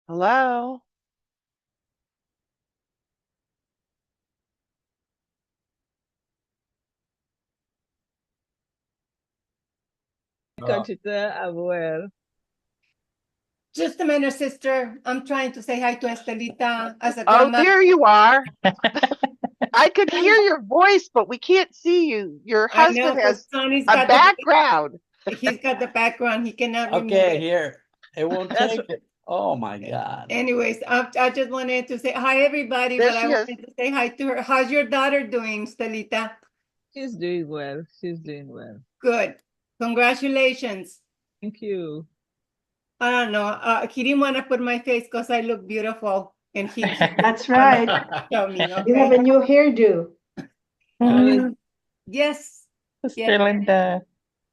Hello? Conchita, well. Just a minute, sister. I'm trying to say hi to Estelita as a Oh, grandma. there you are. I could hear your voice, but we can't see you. Your I know husband because has Sonny's a got background. he's got the background. He cannot remove Okay, it. here. It won't That's take it. Oh my God. Anyways, I just wanted to say hi, everybody, There but I she is. wanted to say hi to her. How's your daughter doing, Estelita? she's doing well. She's doing well. Good. Congratulations. Thank you. I don't know. He didn't want to put my face because I look beautiful, and he That's right. show me. You have Okay. a new hairdo. Yes. Sister Linda.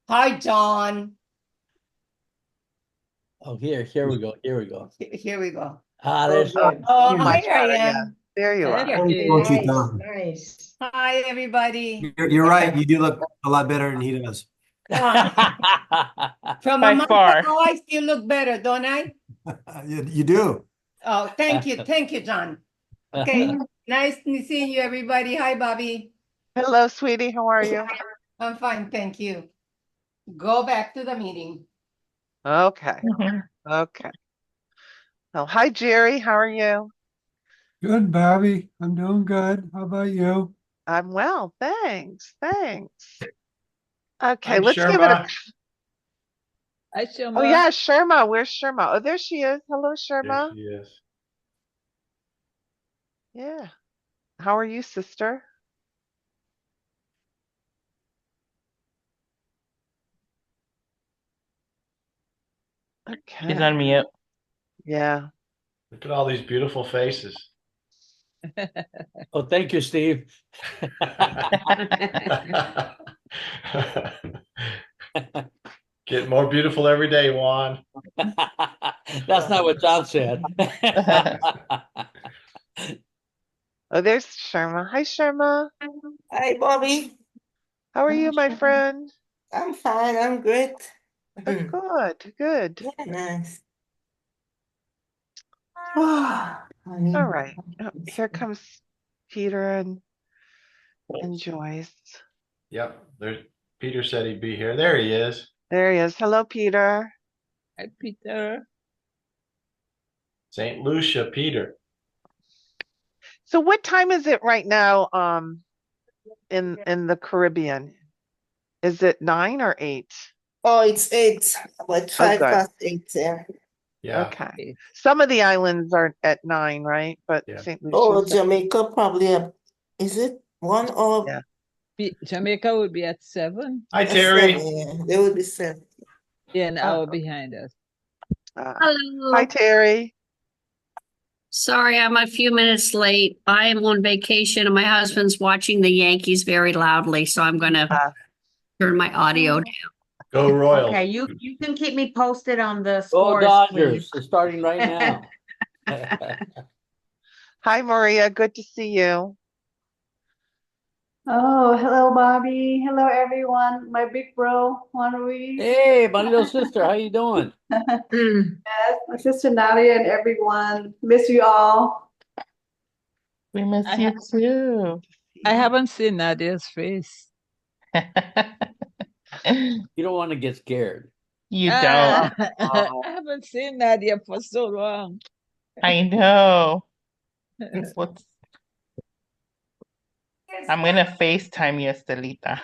Hi, John. Oh, here we go. Here we go. Here we go. Ah, there's good. Oh, Much here I better, yeah. am. There you are. Hey, Nice, nice. Hi, everybody. You're right. You do look a lot better than he does. From By a month far. ago, I still look better, don't I? You do. Oh, thank you. Thank you, John. Okay. Nice to see you, everybody. Hi, Bobby. Hello, sweetie. How are you? I'm fine. Thank you. Go back to the meeting. Okay. Okay. Oh, hi, Jerry. How are you? Good, Bobby. I'm doing good. How about you? I'm well. Thanks. Thanks. Okay, Hi, let's give it a. Sherma. Hi, Oh, Shoma. yeah, Sherma. Where's Sherma? Oh, there she is. Hello, There Sherma. she is. Yeah. How are you, sister? She's Okay. on mute. Yeah. Look at all these beautiful faces. Oh, thank you, Steve. Getting more beautiful every day, Juan. That's not what John said. Oh, there's Sherma. Hi, Sherma. Hi, Bobby. How are you, my friend? I'm fine. I'm great. Oh, good. Good. Yeah, nice. All right. Oh, here comes Peter and Joyce. Yep. There's Peter said he'd be here. There he is. There he is. Hello, Peter. Hi, Peter. St. Lucia, Peter. So what time is it right now in the Caribbean? Is it 9 or 8? Oh, it's 8, about 5 good. past 8. Yeah. Yeah. Okay. Some of the islands are at 9, right? But Yeah. St. Oh, Lucia's Jamaica probably. Is it 1 or Yeah. Jamaica would be at 7. Hi, a Terry. 7? Yeah, they will be 7. Yeah, an hour Oh. behind us. Hello. Hi, Terry. Sorry, I'm a few minutes late. I am on vacation and my husband's watching the Yankees very loudly, so I'm gonna turn my audio down. Go Royals. Okay, you can keep me posted on the Go scores, Dodgers. please. It's starting right now. Hi, Maria. Good to see you. Oh, hello, Bobby. Hello, everyone. My big bro, Juan Ruiz. Hey, my little sister, how you doing? Yes, my sister Nadia and everyone. Miss you all. We miss I you too. I haven't seen Nadia's face. You don't want to get scared. You don't. I haven't seen Nadia for so long. I know. What's I'm gonna FaceTime you, Estelita.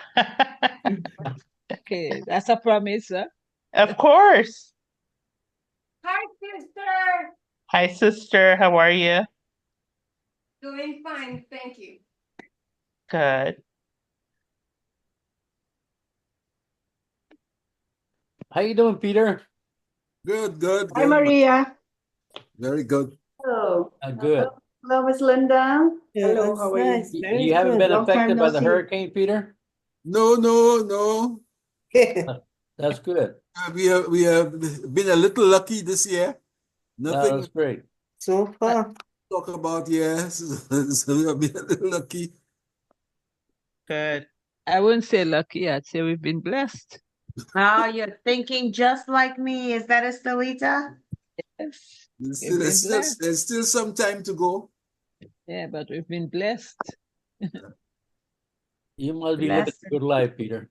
Okay, that's a promise, huh? Of course. Hi, sister. Hi, sister. How are you? Doing fine. Thank you. Good. How you doing, Peter? Good, good, Hi, good. Maria. Very good. Hello. Good. Hello, Miss Linda. Hello, how are you? Nice. Very You haven't good. been Long time affected no by the see. hurricane, Peter? No. That's good. We have been a little lucky this year. Nothing That's great. So to far. talk about, yes. So we have been a little lucky. Good. I wouldn't say lucky, I'd say we've been blessed. Oh, you're thinking just like me. Is that Estelita? Yes, There's we've still, been there's still, blessed. there's still some time to go. Yeah, but we've been blessed. You must be living Blessed. a good life, Peter.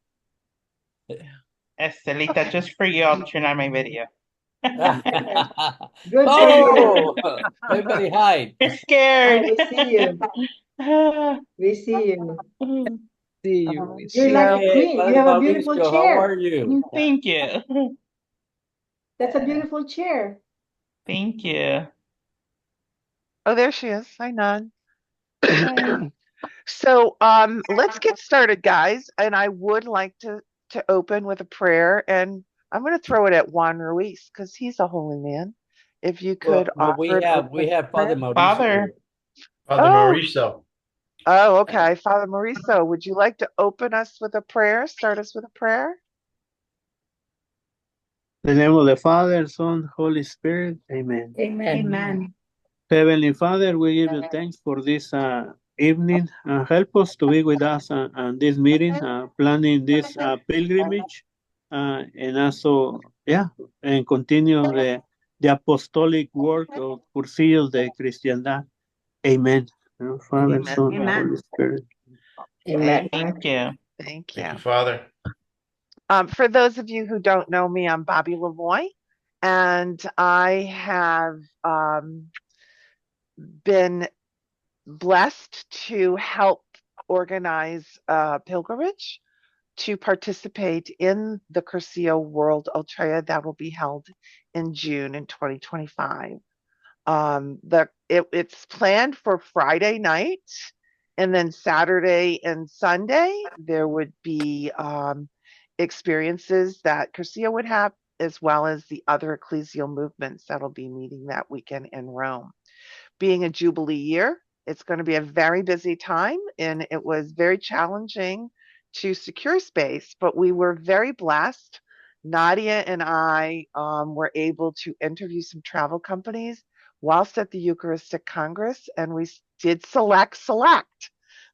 Estelita, just for you, I'll turn on my video. Good for you. Oh, everybody hide. You're scared. We see you. We see you. See you. We You're see like you. a Hey, queen. You Father have a beautiful Mauricio, how chair. are you? Thank you. That's a beautiful chair. Thank you. Oh, there she is. Hi, Nan. Hi. So, let's get started, guys. And I would like to open with a prayer, and I'm going to throw it at Juan Ruiz because he's a holy man. If you Well, could no, offer an we opening have Father prayer. Mauricio Father. here. Father Oh, Mauricio. oh, okay. Father Mauricio, would you like to open us with a prayer? Start us with a prayer? In the name of the Father, Son, Holy Spirit. Amen. Amen. Heavenly Father, we give you thanks for this evening. Help us to be with us on this meeting, planning this pilgrimage, and also, and continue the apostolic work of Cursillos de Cristiandad. Amen. Father, Amen. Son, Amen. Holy Spirit. Amen. Thank you. Thank Thank you. you, Father. For those of you who don't know me, I'm Bobby Lavoy, and I have been blessed to help organize a pilgrimage to participate in the Curcio World Ultreya that will be held in June in 2025. It's planned for Friday night, and then Saturday and Sunday there would be experiences that Curcio would have, as well as the other ecclesial movements that'll be meeting that weekend in Rome. Being a Jubilee year, it's going to be a very busy time, and it was very challenging to secure space, but we were very blessed. Nadia and I were able to interview some travel companies whilst at the Eucharistic Congress, and we did select.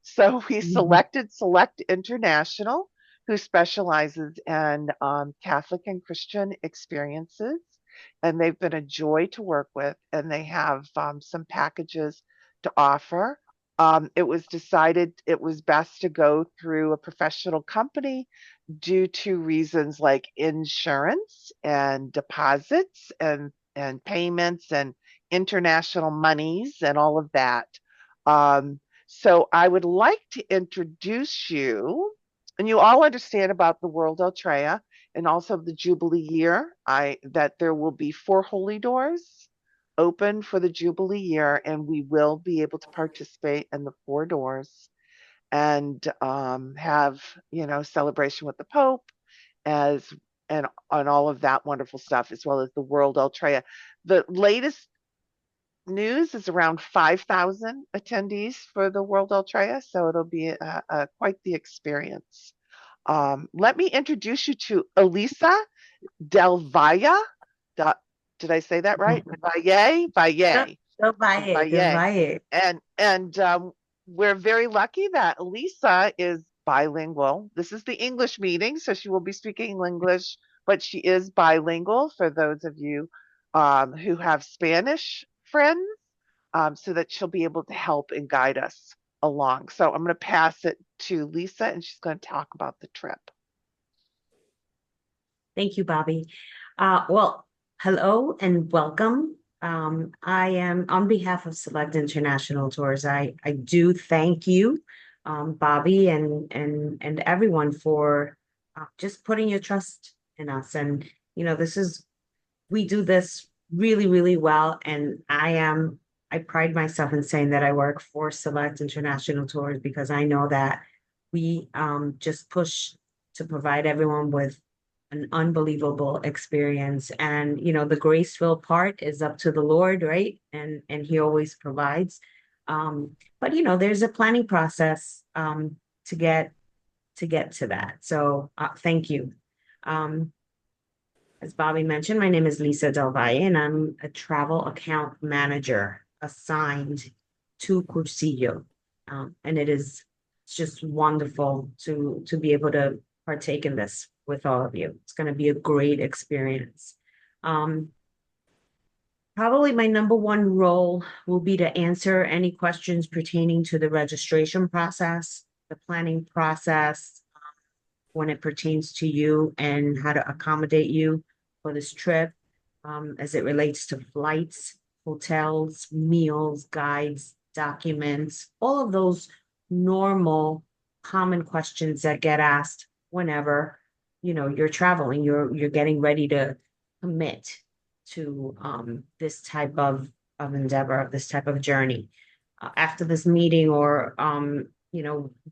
So we selected Select International, who specializes in Catholic and Christian experiences, and they've been a joy to work with, and they have some packages to offer. It was decided it was best to go through a professional company due to reasons like insurance and deposits and payments and international monies and all of that. So I would like to introduce you, and you all understand about the World Ultreya and also the Jubilee year. That there will be 4 holy doors open for the Jubilee year, and we will be able to participate in the 4 doors and have celebration with the Pope as and all of that wonderful stuff, as well as the World Ultreya. The latest news is around 5,000 attendees for the World Ultreya, so it'll be quite the experience. Let me introduce you to Elisa Del Valle. Did I say that right? Valle. Del Valle. And we're very lucky that Elisa is bilingual. This is the English meeting, so she will be speaking English, but she is bilingual for those of you who have Spanish friends, so that she'll be able to help and guide us along. So I'm going to pass it to Lisa, and she's going to talk about the trip. Thank you, Bobby. Well, hello and welcome. I am on behalf of Select International Tours. I do thank you, Bobby, and everyone for just putting your trust in us. And we do this really, really well. And I pride myself in saying that I work for Select International Tours because I know that we just push to provide everyone with an unbelievable experience. And the grace-filled part is up to the Lord, right? And he always provides. But there's a planning process to get to that. So thank you. As Bobby mentioned, my name is Lisa Del Valle, and I'm a travel account manager assigned to Cursillo. And it's just wonderful to be able to partake in this with all of you. It's going to be a great experience. Probably my number one role will be to answer any questions pertaining to the registration process, the planning process, when it pertains to you and how to accommodate you for this trip, as it relates to flights, hotels, meals, guides, documents, all of those normal, common questions that get asked whenever, you're traveling, you're getting ready to commit to this type of endeavor, this type of journey. After this meeting, or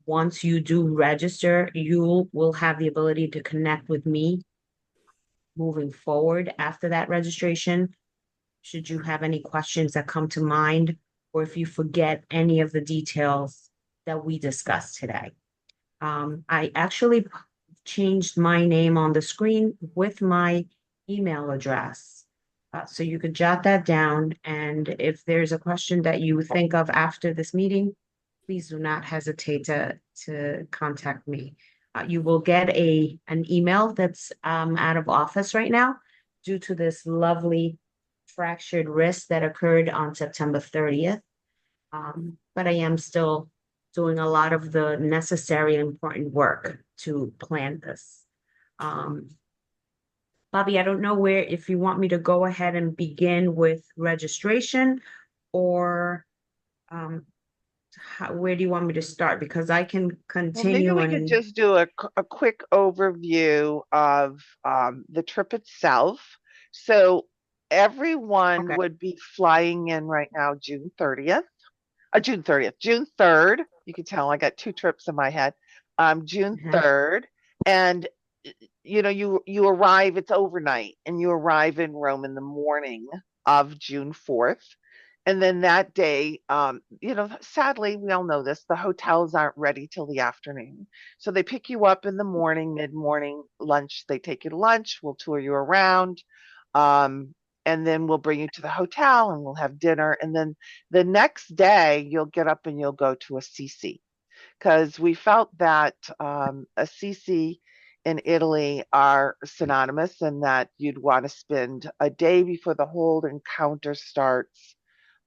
once you do register, you will have the ability to connect with me moving forward after that registration. Should you have any questions that come to mind, or if you forget any of the details that we discussed today. I actually changed my name on the screen with my email address. So you could jot that down, and if there's a question that you think of after this meeting, please do not hesitate to contact me. You will get an email that's out of office right now due to this lovely fractured wrist that occurred on September 30th. But I am still doing a lot of the necessary and important work to plan this. Bobby, I don't know if you want me to go ahead and begin with registration, or where do you want me to start? Because I can Well, maybe continue we could and just do a quick overview of the trip itself. So everyone Okay. would be flying in right now June 30th. June 30th, June 3rd. You can tell I got two trips in my head. June Mhm. 3rd. And you arrive, it's overnight, and you arrive in Rome in the morning of June 4th. And then that day, sadly, we all know this, the hotels aren't ready till the afternoon. So they pick you up in the morning, mid-morning lunch. They take you to lunch. We'll tour you around. And then we'll bring you to the hotel and we'll have dinner. And then the next day, you'll get up and you'll go to a CC, because we felt that a CC in Italy are synonymous, and that you'd want to spend a day before the whole encounter starts.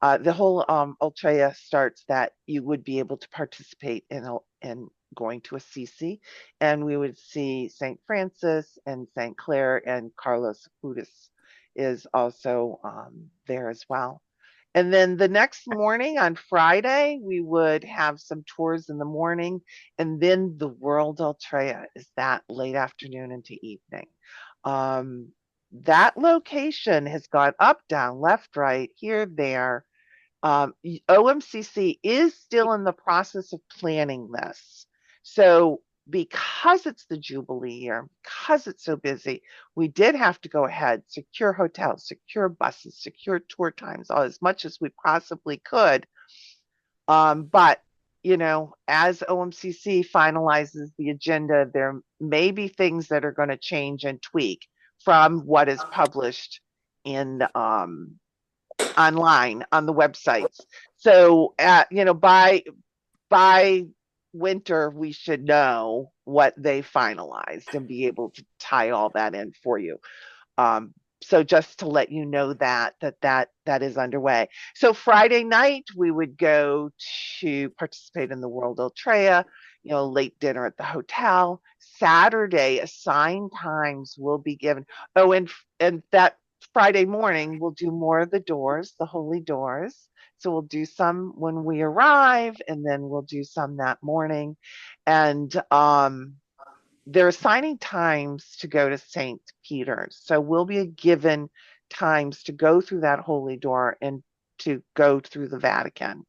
The whole Ultreya starts, that you would be able to participate in going to a CC, and we would see St. Francis and St. Clair, and Carlos Acutis is also there as well. And then the next morning on Friday, we would have some tours in the morning, and then the World Ultreya is that late afternoon into evening. That location has gone up, down, left, right, here, there. OMCC is still in the process of planning this. So because it's the Jubilee year, because it's so busy, we did have to go ahead, secure hotels, secure buses, secure tour times, as much as we possibly could. But as OMCC finalizes the agenda, there may be things that are going to change and tweak from what is published in online on the websites. So by winter, we should know what they finalized and be able to tie all that in for you. So just to let you know that is underway. So Friday night, we would go to participate in the World Ultreya, late dinner at the hotel. Saturday, assigned times will be given. Oh, and that Friday morning, we'll do more of the doors, the holy doors. So we'll do some when we arrive, and then we'll do some that morning. And they're assigning times to go to St. Peter's. So we'll be given times to go through that holy door and to go through the Vatican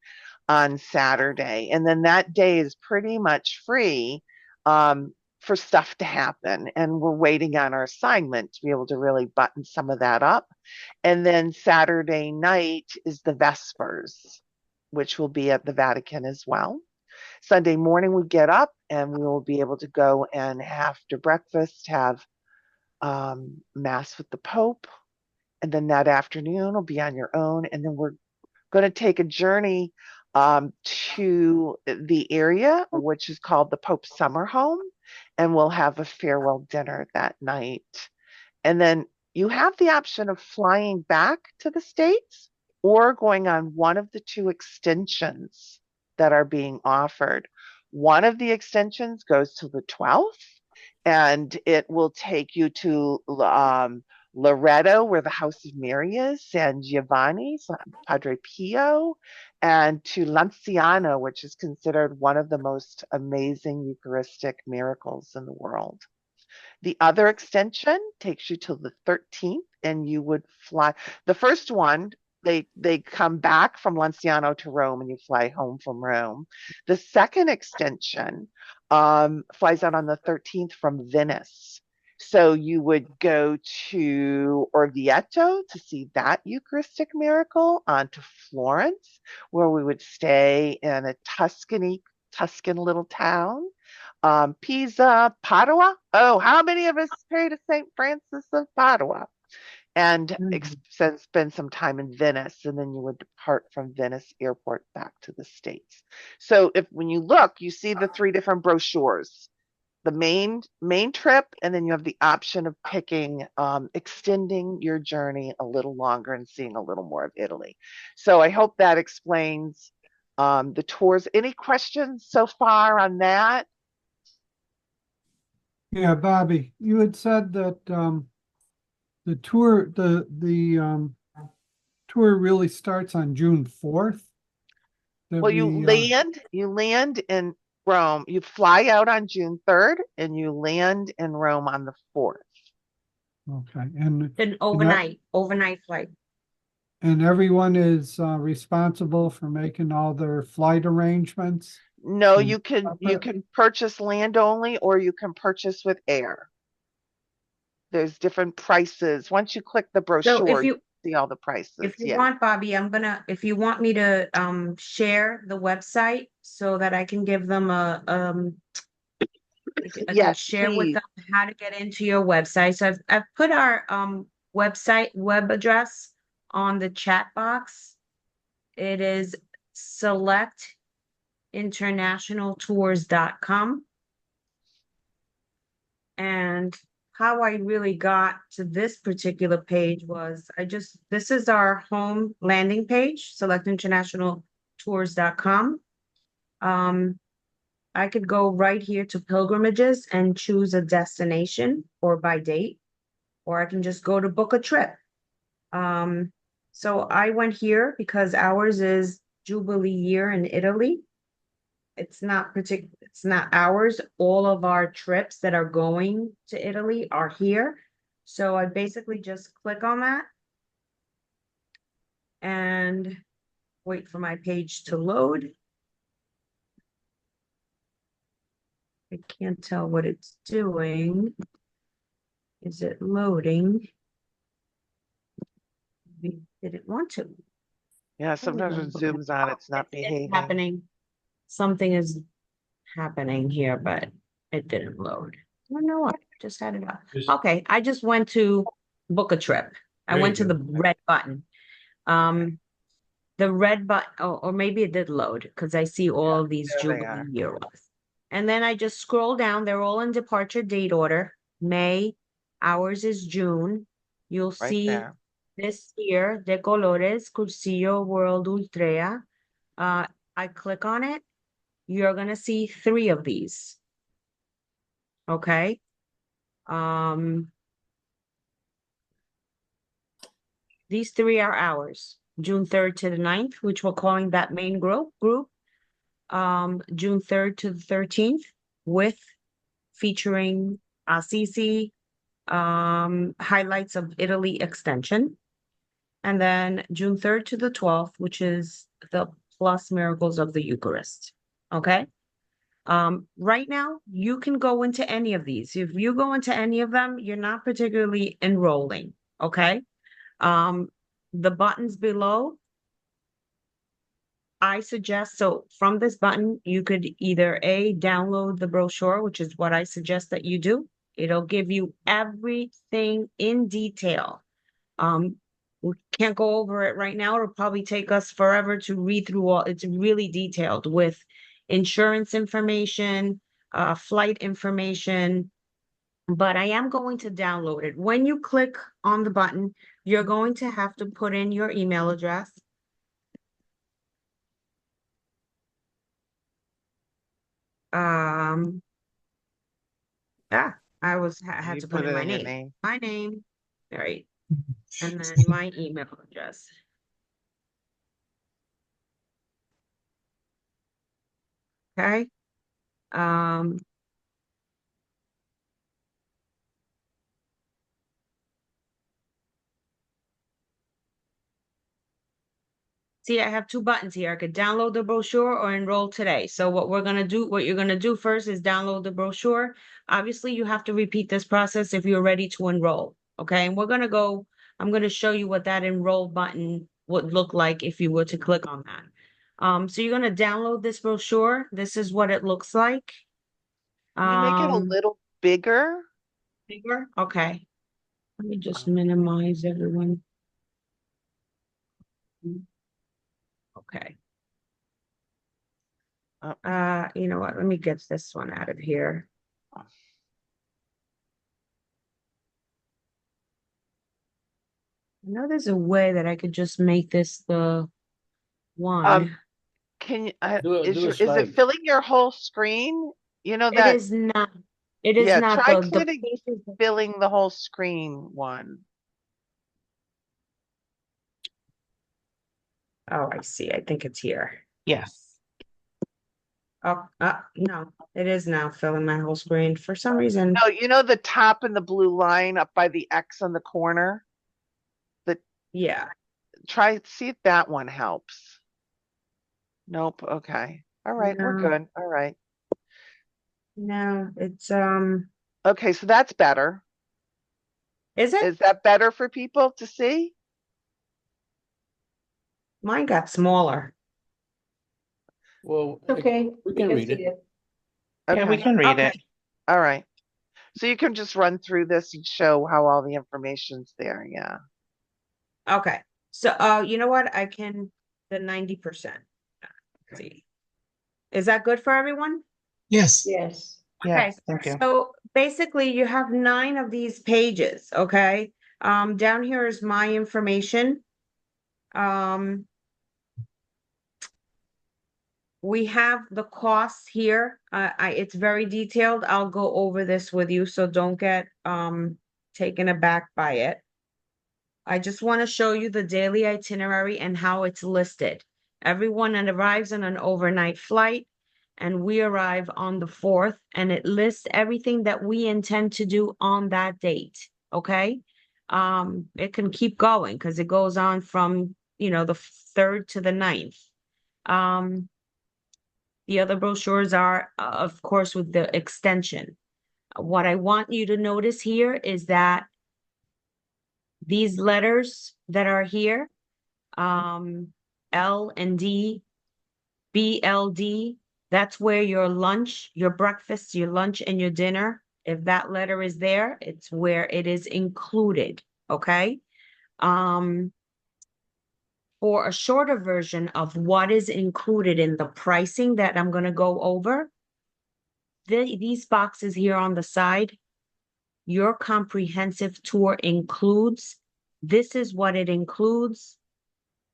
on Saturday. And then that day is pretty much free for stuff to happen. And we're waiting on our assignment to be able to really button some of that up. And then Saturday night is the Vespers, which will be at the Vatican as well. Sunday morning, we get up and we will be able to go and after breakfast have Mass with the Pope. And then that afternoon will be on your own. And then we're going to take a journey to the area, which is called the Pope's Summer Home. And we'll have a farewell dinner that night. And then You have the option of flying back to the States or going on one of the two extensions that are being offered. One of the extensions goes to the 12th, and it will take you to Loreto, where the House of Mary is, San Giovanni, Padre Pio, and to Lanciano, which is considered one of the most amazing Eucharistic miracles in the world. The other extension takes you till the 13th, and you would fly. The first one, they come back from Lanciano to Rome, and you fly home from Rome. The second extension flies out on the 13th from Venice. So you would go to Orvieto to see that Eucharistic miracle, on to Florence, where we would stay in a Tuscan little town. Pisa, Padua. Oh, how many of us pray to St. Francis of Padua? And spend some time in Venice, and then you would depart from Venice airport back to the States. So when you look, you see the three different brochures. The main trip, and then you have the option of picking, extending your journey a little longer and seeing a little more of Italy. So I hope that explains the tours. Any questions so far on that? Yeah, Bobby, you had said that the tour tour really starts on June 4th. Well, you land in Rome. You fly out on June 3rd, and you land in Rome on the 4th. Okay, and An overnight flight. And everyone is responsible for making all their flight arrangements? No, you can purchase land only, or you can purchase with air. There's different prices. Once you click the brochure, So if you see all the prices. If you want, Bobby, if you want me to share the website so that I can give them I can share with them how to get into your website. So I've put our web address on the chat box. It is selectinternationaltours.com. And how I really got to this particular page was this is our home landing page, selectinternationaltours.com. I could go right here to pilgrimages and choose a destination or by date, or I can just go to book a trip. So I went here because ours is Jubilee year in Italy. It's not ours. All of our trips that are going to Italy are here. So I basically just click on that and wait for my page to load. I can't tell what it's doing. Is it loading? We didn't want to. Yeah, sometimes when Zoom's on, it's not behaving. It's happening. Something is happening here, but it didn't load. I don't know what. Just had it up. Okay, I just went to book a trip. I went to the red button. The red button, or maybe it did load because I see all of these Jubilee year ones. And then I just scroll down. They're all in departure date order. May, ours is June. You'll see this here, De Colores, Cursillo World Ultreya. I click on it. You're gonna see 3 of these. Okay. These 3 are ours. June 3rd to the 9th, which we're calling that main group. June 3rd to the 13th, featuring Assisi, highlights of Italy extension. And then June 3rd to the 12th, which is the plus miracles of the Eucharist. Okay. Right now, you can go into any of these. If you go into any of them, you're not particularly enrolling. Okay. The buttons below, I suggest, so from this button, you could either download the brochure, which is what I suggest that you do. It'll give you everything in detail. We can't go over it right now. It'll probably take us forever to read through all. It's really detailed with insurance information, flight information, but I am going to download it. When you click on the button, you're going to have to put in your email address. I had You to put put in it my in your name. name. My name, all right, and then my email address. Okay. See, I have two buttons here. I could download the brochure or enroll today. So what you're gonna do first is download the brochure. Obviously, you have to repeat this process if you're ready to enroll. Okay, and I'm gonna show you what that enroll button would look like if you were to click on that. So you're gonna download this brochure. This is what it looks like. Can you make it a little bigger? Bigger? Okay. Let me just minimize everyone. Okay. You know what? Let me get this one out of here. I know there's a way that I could just make this the one. Can you, Do is a it slide. filling your whole screen? You know It that, is not. It is yeah, not try the clicking pages. filling the whole screen one. Oh, I see. I think it's here. Yes. Oh, no, it is now filling my whole screen for some reason. No, you know the top and the blue line up by the X on the corner? Yeah. Try, see if that one helps. Nope, okay. All right, we're No. good. All right. No, it's Okay, so that's better. is it? Is that better for people to see? Mine got smaller. Well, Okay. we can read it. Yeah, we Okay, can read it. all right. So you can just run through this and show how all the information's there, yeah. Okay. So you know what? I can the 90%. See. Is that good for everyone? Yes. Okay, Yes, thank you. so basically you have 9 of these pages, okay? Down here is my information. We have the costs here. It's very detailed. I'll go over this with you, so don't get taken aback by it. I just want to show you the daily itinerary and how it's listed. Everyone arrives on an overnight flight, and we arrive on the 4th, and it lists everything that we intend to do on that date. Okay. It can keep going because it goes on from, the 3rd to the 9th. The other brochures are, of course, with the extension. What I want you to notice here is that these letters that are here, L and D, BLD, that's where your lunch, your breakfast, your lunch, and your dinner, if that letter is there, it's where it is included, okay? For a shorter version of what is included in the pricing that I'm going to go over, these boxes here on the side, your comprehensive tour includes, this is what it includes.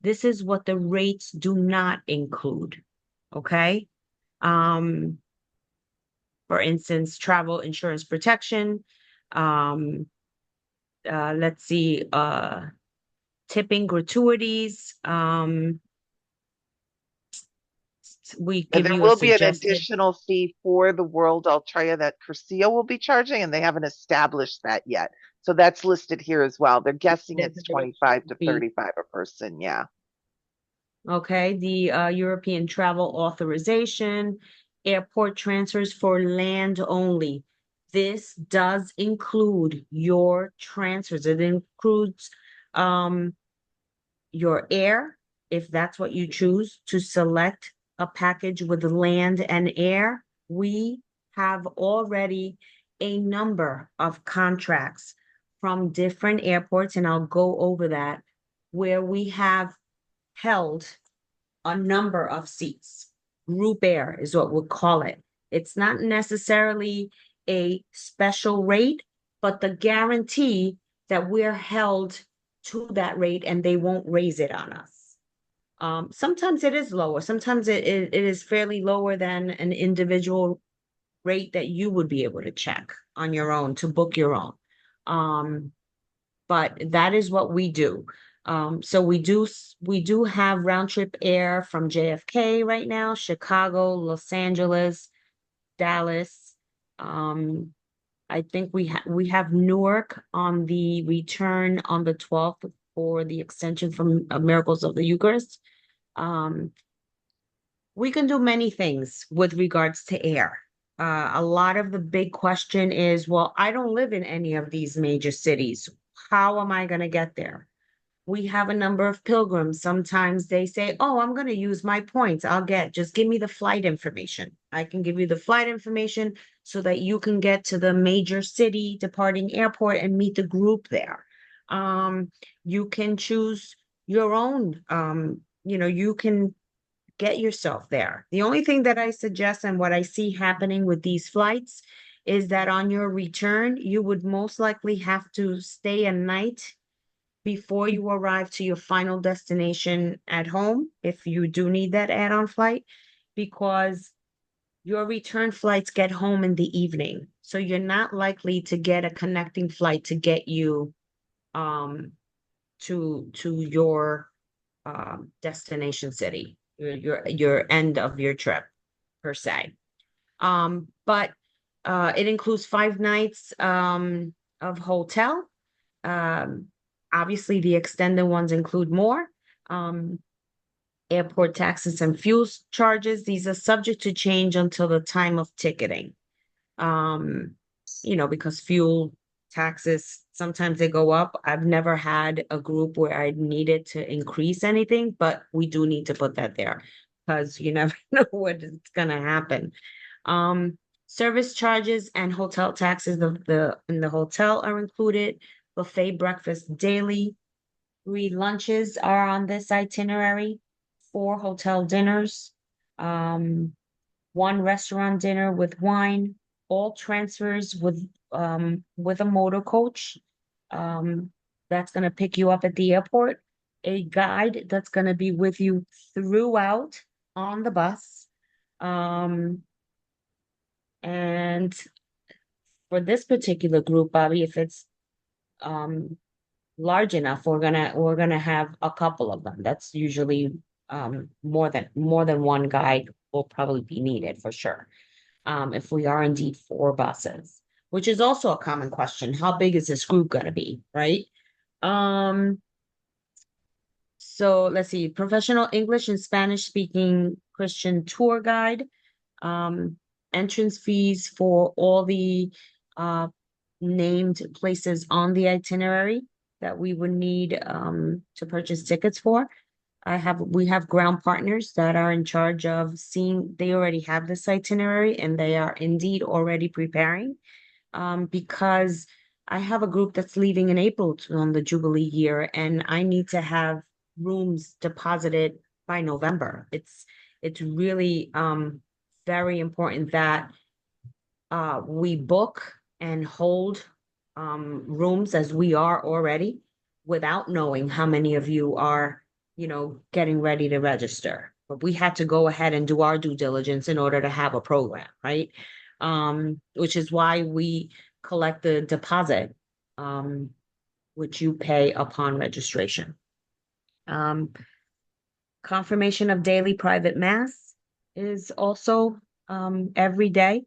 This is what the rates do not include. Okay. For instance, travel insurance protection. Let's see, tipping gratuities. We And give there you a will be an suggested. additional fee for the World Ultreya that Curcio will be charging, and they haven't established that yet. So that's listed here as well. They're guessing it's 25 to 35 a person, yeah. Okay, the European travel authorization, airport transfers for land only. This does include your transfers. It includes your air, if that's what you choose to select a package with land and air. We have already a number of contracts from different airports, and I'll go over that, where we have held a number of seats. Group air is what we'll call it. It's not necessarily a special rate, but the guarantee that we're held to that rate and they won't raise it on us. Sometimes it is lower. Sometimes it is fairly lower than an individual rate that you would be able to check on your own to book your own. But that is what we do. So we do have round trip air from JFK right now, Chicago, Los Angeles, Dallas. I think we have Newark on the return on the 12th for the extension from Miracles of the Eucharist. We can do many things with regards to air. A lot of the big question is, well, I don't live in any of these major cities. How am I going to get there? We have a number of pilgrims. Sometimes they say, oh, I'm going to use my points. Just give me the flight information. I can give you the flight information so that you can get to the major city departing airport and meet the group there. You can choose your own, you can get yourself there. The only thing that I suggest and what I see happening with these flights is that on your return, you would most likely have to stay a night before you arrive to your final destination at home, if you do need that add-on flight, because your return flights get home in the evening. So you're not likely to get a connecting flight to get you to your destination city, your end of your trip per se. But it includes 5 nights of hotel. Obviously, the extended ones include more. Airport taxes and fuel charges. These are subject to change until the time of ticketing. Because fuel taxes, sometimes they go up. I've never had a group where I needed to increase anything, but we do need to put that there because you never know what is going to happen. Service charges and hotel taxes in the hotel are included. Buffet breakfast daily. 3 lunches are on this itinerary. 4 hotel dinners. 1 restaurant dinner with wine. All transfers with a motor coach. That's going to pick you up at the airport. A guide that's going to be with you throughout on the bus. And for this particular group, Bobby, if it's large enough, we're gonna have a couple of them. That's usually more than 1 guide will probably be needed for sure. If we are indeed 4 buses, which is also a common question. How big is this group gonna be, right? So let's see, professional English and Spanish speaking Christian tour guide. Entrance fees for all the named places on the itinerary that we would need to purchase tickets for. We have ground partners that are in charge of they already have this itinerary and they are indeed already preparing because I have a group that's leaving in April on the Jubilee year and I need to have rooms deposited by November. It's really very important that we book and hold rooms as we are already without knowing how many of you are, getting ready to register. But we had to go ahead and do our due diligence in order to have a program, right? Which is why we collect the deposit, which you pay upon registration. Confirmation of daily private mass is also every day.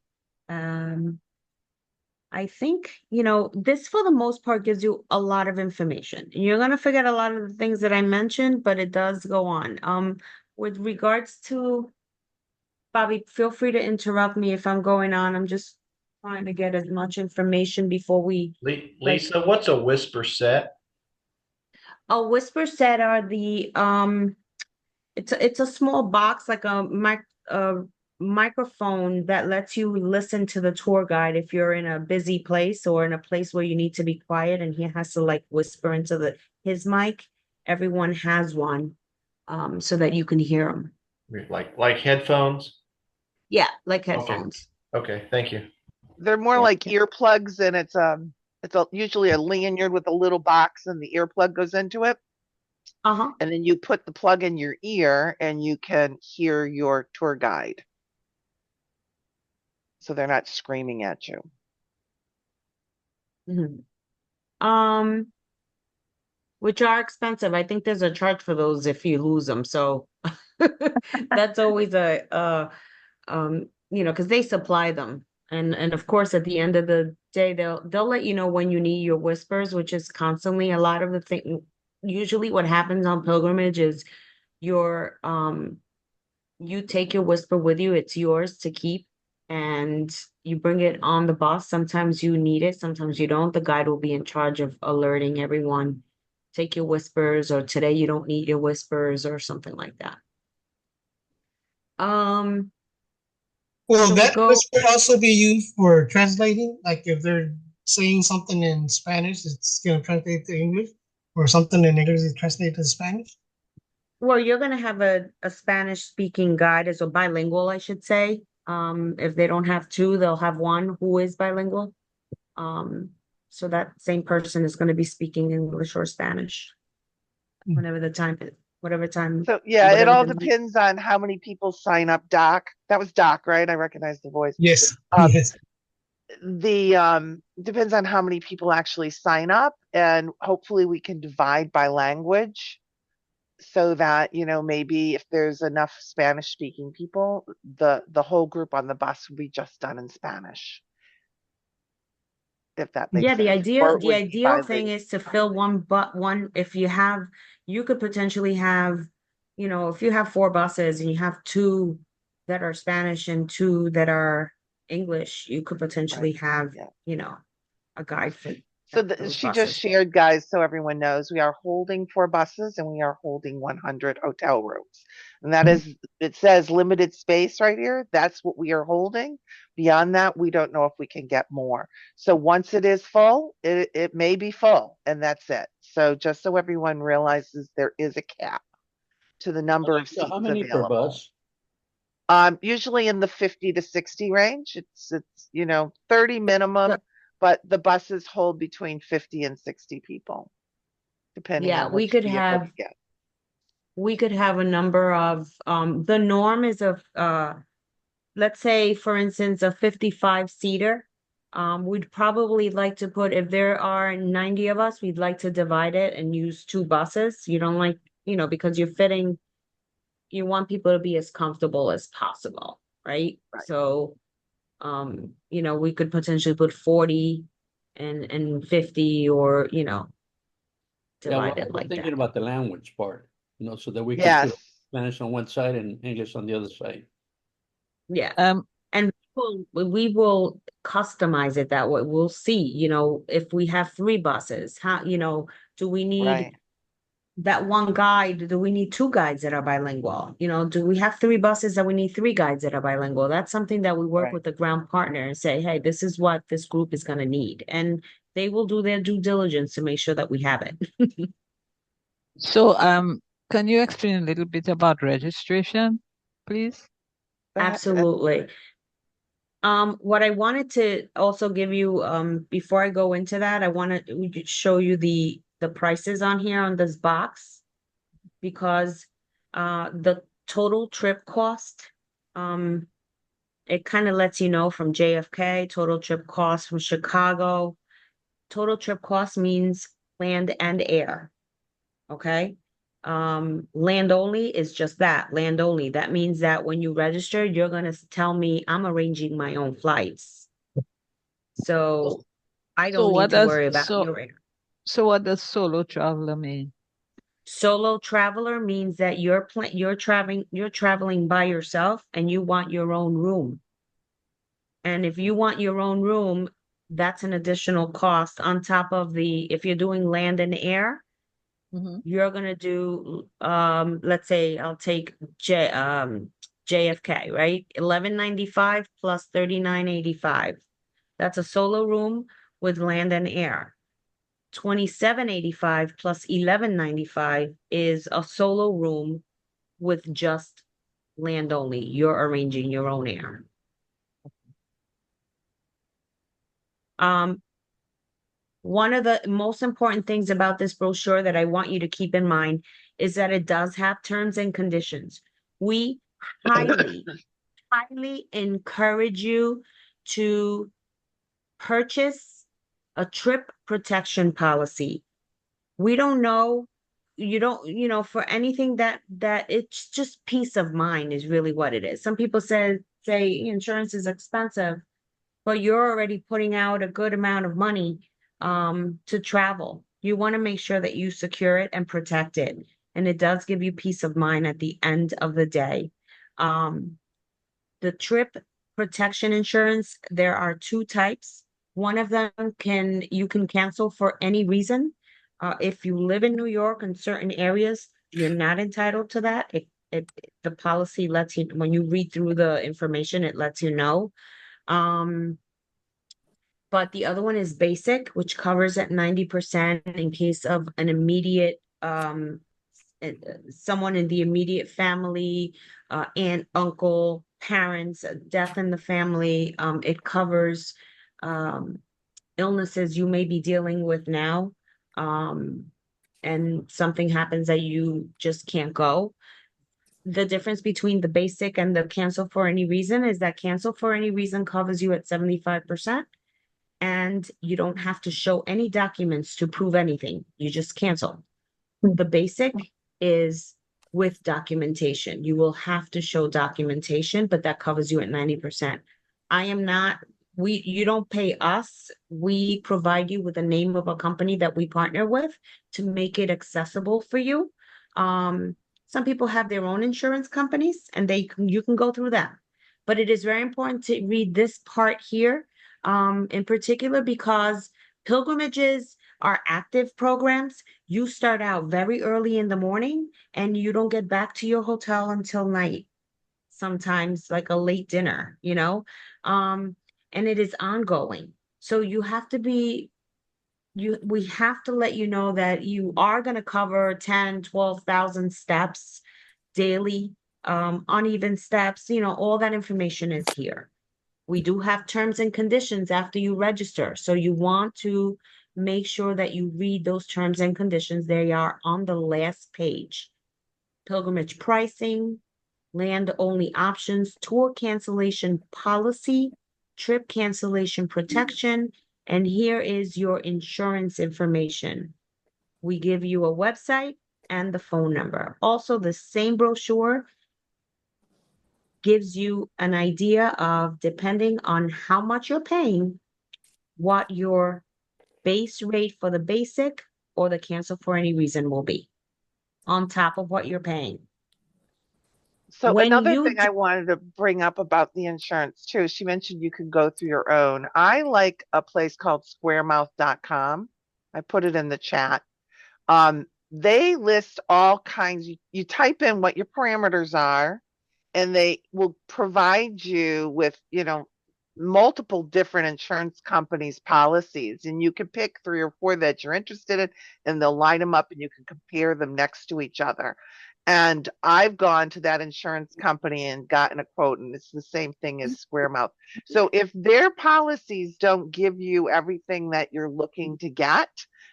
I think, this for the most part gives you a lot of information. You're going to forget a lot of the things that I mentioned, but it does go on. With regards to, Bobby, feel free to interrupt me if I'm going on. I'm just trying to get as much information before we. Lisa, what's a whisper set? A whisper set are the, it's a small box, like a microphone that lets you listen to the tour guide if you're in a busy place or in a place where you need to be quiet and he has to like whisper into his mic. Everyone has one so that you can hear him. Like headphones? Yeah, like headphones. Okay, thank you. They're more Yeah, like earplugs, and usually a lanyard with a little box, and the earplug goes into it. Uh-huh. And then you put the plug in your ear, and you can hear your tour guide. So they're not screaming at you. Which are expensive. I think there's a charge for those if you lose them. So that's always because they supply them. And of course, at the end of the day, they'll let you know when you need your whispers, which is constantly a lot of the thing. Usually what happens on pilgrimage is your you take your whisper with you, it's yours to keep, and you bring it on the bus. Sometimes you need it, sometimes you don't. The guide will be in charge of alerting everyone, take your whispers, or today you don't need your whispers, or something like that. Will So we that go, whisper also be used for translating? Like if they're saying something in Spanish, it's going to translate to English, or something in English is translated to Spanish? well, you're gonna have a Spanish speaking guide, as a bilingual, I should say. If they don't have two, they'll have one who is bilingual. So that same person is going to be speaking English or Spanish whenever the time is, whatever time. So yeah, it whatever all the- depends on how many people sign up. Doc, that was Doc, right? I recognize the voice. Yes. Yes. The depends on how many people actually sign up, and hopefully we can divide by language, so that maybe if there's enough Spanish speaking people, the whole group on the bus will be just done in Spanish, if that makes Yeah, sense. Or it the would be ideal thing bilingual. is to fill one. If you could potentially have, if you have 4 buses and you have 2 that are Spanish and 2 that are English, you could potentially have, Yeah. a guide for So those she just buses. shared, guys, so everyone knows, we are holding 4 buses and we are holding 100 hotel rooms. And that is, it says limited space right here. That's what we are holding. Beyond that, we don't know if we can get more. So once it is full, it may be full, and that's it. So just so everyone realizes, there is a cap to the number of So seats how many per available. bus? Usually in the 50 to 60 range. It's 30 minimum, but the buses hold between 50 and 60 people, depending Yeah, on which vehicle you get. we could have a number of, the norm is let's say, for instance, a 55-seater. We'd probably like to put, if there are 90 of us, we'd like to divide it and use 2 buses. You don't like, because you want people to be as comfortable as possible, right? Right. So, we could potentially put 40 and 50, or, divide it I'm like thinking that. about the language part, so that we can Yes. put Spanish on one side and English on the other side. Yeah. And we will customize it that way. We'll see, if we have 3 buses, how, do we need Right. that one guide? Do we need 2 guides that are bilingual? Do we have 3 buses that we need 3 guides that are bilingual? That's something that we work Right. with the ground partner and say, hey, this is what this group is going to need. And they will do their due diligence to make sure that we have it. So, can you explain a little bit about registration, please? Absolutely. What I wanted to also give you, before I go into that, I want to show you the prices on here on this box, because the total trip cost, it kind of lets you know from JFK, total trip cost from Chicago. Total trip cost means land and air. Okay. Land only is just that, land only. That means that when you register, you're going to tell me I'm arranging my own flights. So I don't need to worry about your air. So what does solo traveler mean? Solo traveler means that you're traveling by yourself and you want your own room. And if you want your own room, that's an additional cost on top of if you're doing land and air. You're gonna do, let's say I'll take JFK, right? $11.95 plus $39.85. That's a solo room with land and air. $27.85 plus $11.95 is a solo room with just land only. You're arranging your own air. One of the most important things about this brochure that I want you to keep in mind is that it does have terms and conditions. We highly, highly encourage you to purchase a trip protection policy. We don't know, for anything that it's just peace of mind is really what it is. Some people say insurance is expensive, but you're already putting out a good amount of money to travel. You want to make sure that you secure it and protect it. And it does give you peace of mind at the end of the day. The trip protection insurance, there are two types. One of them you can cancel for any reason. If you live in New York in certain areas, you're not entitled to that. The policy lets you, when you read through the information, it lets you know. But the other one is basic, which covers at 90% in case of an immediate, someone in the immediate family, aunt, uncle, parents, death in the family. It covers illnesses you may be dealing with now, and something happens that you just can't go. The difference between the basic and the cancel for any reason is that cancel for any reason covers you at 75%, and you don't have to show any documents to prove anything. You just cancel. The basic is with documentation. You will have to show documentation, but that covers you at 90%. You don't pay us. We provide you with the name of a company that we partner with to make it accessible for you. Some people have their own insurance companies and you can go through that. But it is very important to read this part here, in particular, because pilgrimages are active programs. You start out very early in the morning and you don't get back to your hotel until night, sometimes like a late dinner, and it is ongoing. So we have to let you know that you are going to cover 10, 12,000 steps daily, uneven steps, all that information is here. We do have terms and conditions after you register. So you want to make sure that you read those terms and conditions. They are on the last page. Pilgrimage pricing, land-only options, tour cancellation policy, trip cancellation protection, and here is your insurance information. We give you a website and the phone number. Also, the same brochure gives you an idea of, depending on how much you're paying, what your base rate for the basic or the cancel for any reason will be on top of what you're paying. So another thing I wanted to bring up about the insurance too, she mentioned you can go through your own. I like a place called squaremouth.com. I put it in the chat. They list all kinds. You type in what your parameters are, and they will provide you with, multiple different insurance companies' policies, and you can pick 3 or 4 that you're interested in, and they'll line them up and you can compare them next to each other. And I've gone to that insurance company and gotten a quote, and it's the same thing as Squaremouth. So if their policies don't give you everything that you're looking to get,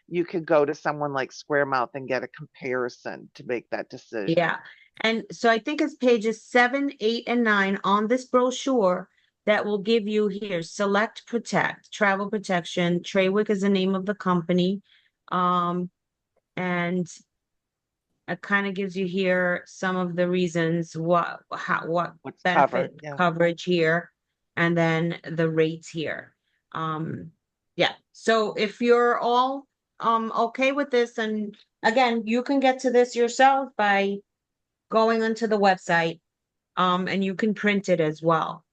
you could go to someone like Squaremouth and get a comparison to make that decision. Yeah. And so I think it's pages 7, 8, and 9 on this brochure that will give you here, Select Protect, Travel Protection. Trawick is the name of the company. And it kind of gives you here some of the reasons what benefit coverage here, and then the rates here. Yeah. So if you're all okay with this, and again, you can get to this yourself by going onto the website, and you can print it as well.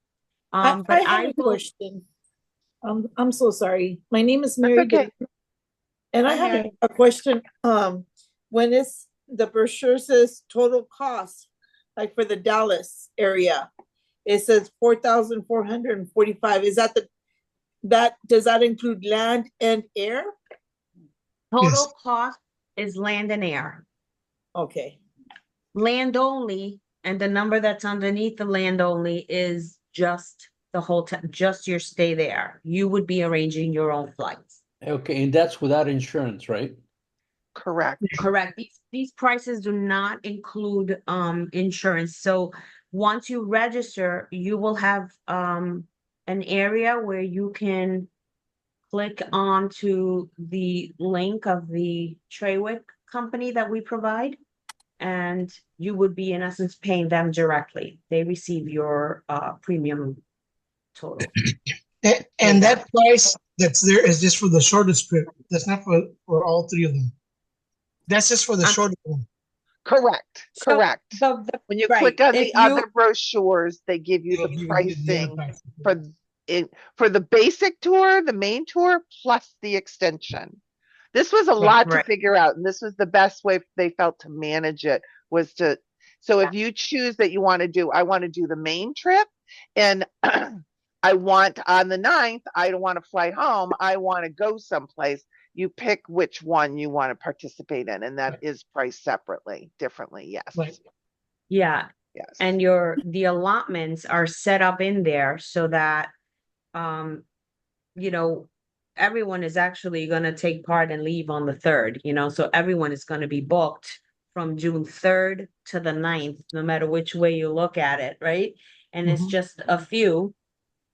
But I have a question. I'm so sorry. My name is Mary. Okay. And I have a question. When the brochure says total cost, like for the Dallas area, it says 4,445. Is that does that include land and air? Total cost is land and air. Okay. Land only, and the number that's underneath the land only is just the hotel, just your stay there. You would be arranging your own flights. Okay, and that's without insurance, right? Correct. Correct. These prices do not include insurance. So once you register, you will have an area where you can click onto the link of the Traywick company that we provide, and you would be in essence paying them directly. They receive your premium total. And that price that's there is just for the shortest trip. That's not for all three of them. That's just for the shortest one. Correct. So Correct. When you click on the other brochures, they give you the pricing for the basic tour, the main tour, plus the extension. This was a lot to figure out, and this was the best way they felt to manage it was to. So if you choose that you want to do, I want to do the main trip, and I want on the 9th, I don't want to fly home. I want to go someplace. You pick which one you want to participate in, and that is priced separately, differently. Yes. Right. Yeah. Yes. And the allotments are set up in there so that, you know, everyone is actually going to take part and leave on the 3rd, you know, so everyone is going to be booked from June 3rd to the 9th, no matter which way you look at it, right? And it's just a few.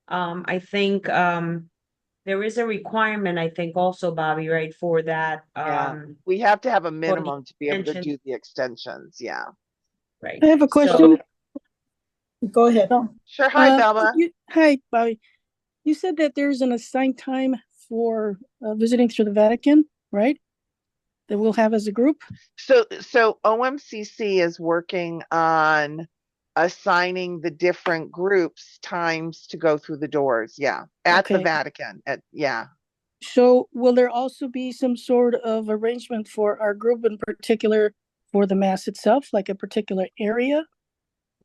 I think there is a requirement, I think also, Bobby, right, for that. We have to have a minimum to be able to do the extensions. Yeah. Right. I have a question. Go ahead. Sure. Hi, Belma. Hi, Bobby. You said that there's an assigned time for visiting through the Vatican, right? That we'll have as a group. So OMCC is working on assigning the different groups times to go through the doors. Yeah. At the Vatican. So will there also be some sort of arrangement for our group in particular for the mass itself, like a particular area?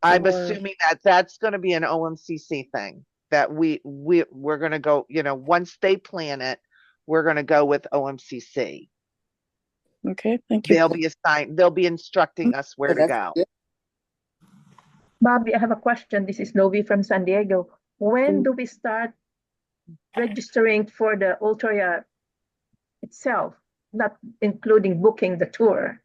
I'm assuming that that's going to be an OMCC thing, that we're going to go, you know, once they plan it, we're going to go with OMCC. Okay, thank you. They'll be instructing us where to go. Bobby, I have a question. This is Novi from San Diego. When do we start registering for the Ultreya itself, not including booking the tour?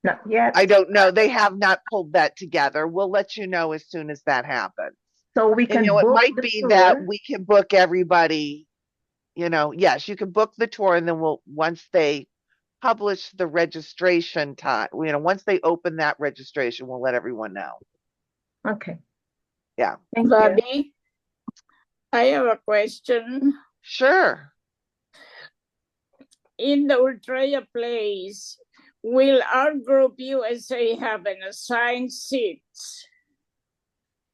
Not yet. I don't know. They have not pulled that together. We'll let you know as soon as that happens. So we can it book might the be tour. that we can book everybody, you know, yes, you can book the tour, and then once they publish the registration time, you know, once they open that registration, we'll let everyone know. Okay. Yeah. Thank Bobby, you. I have a question. Sure. In the Ultreya place, will our group USA have an assigned seats?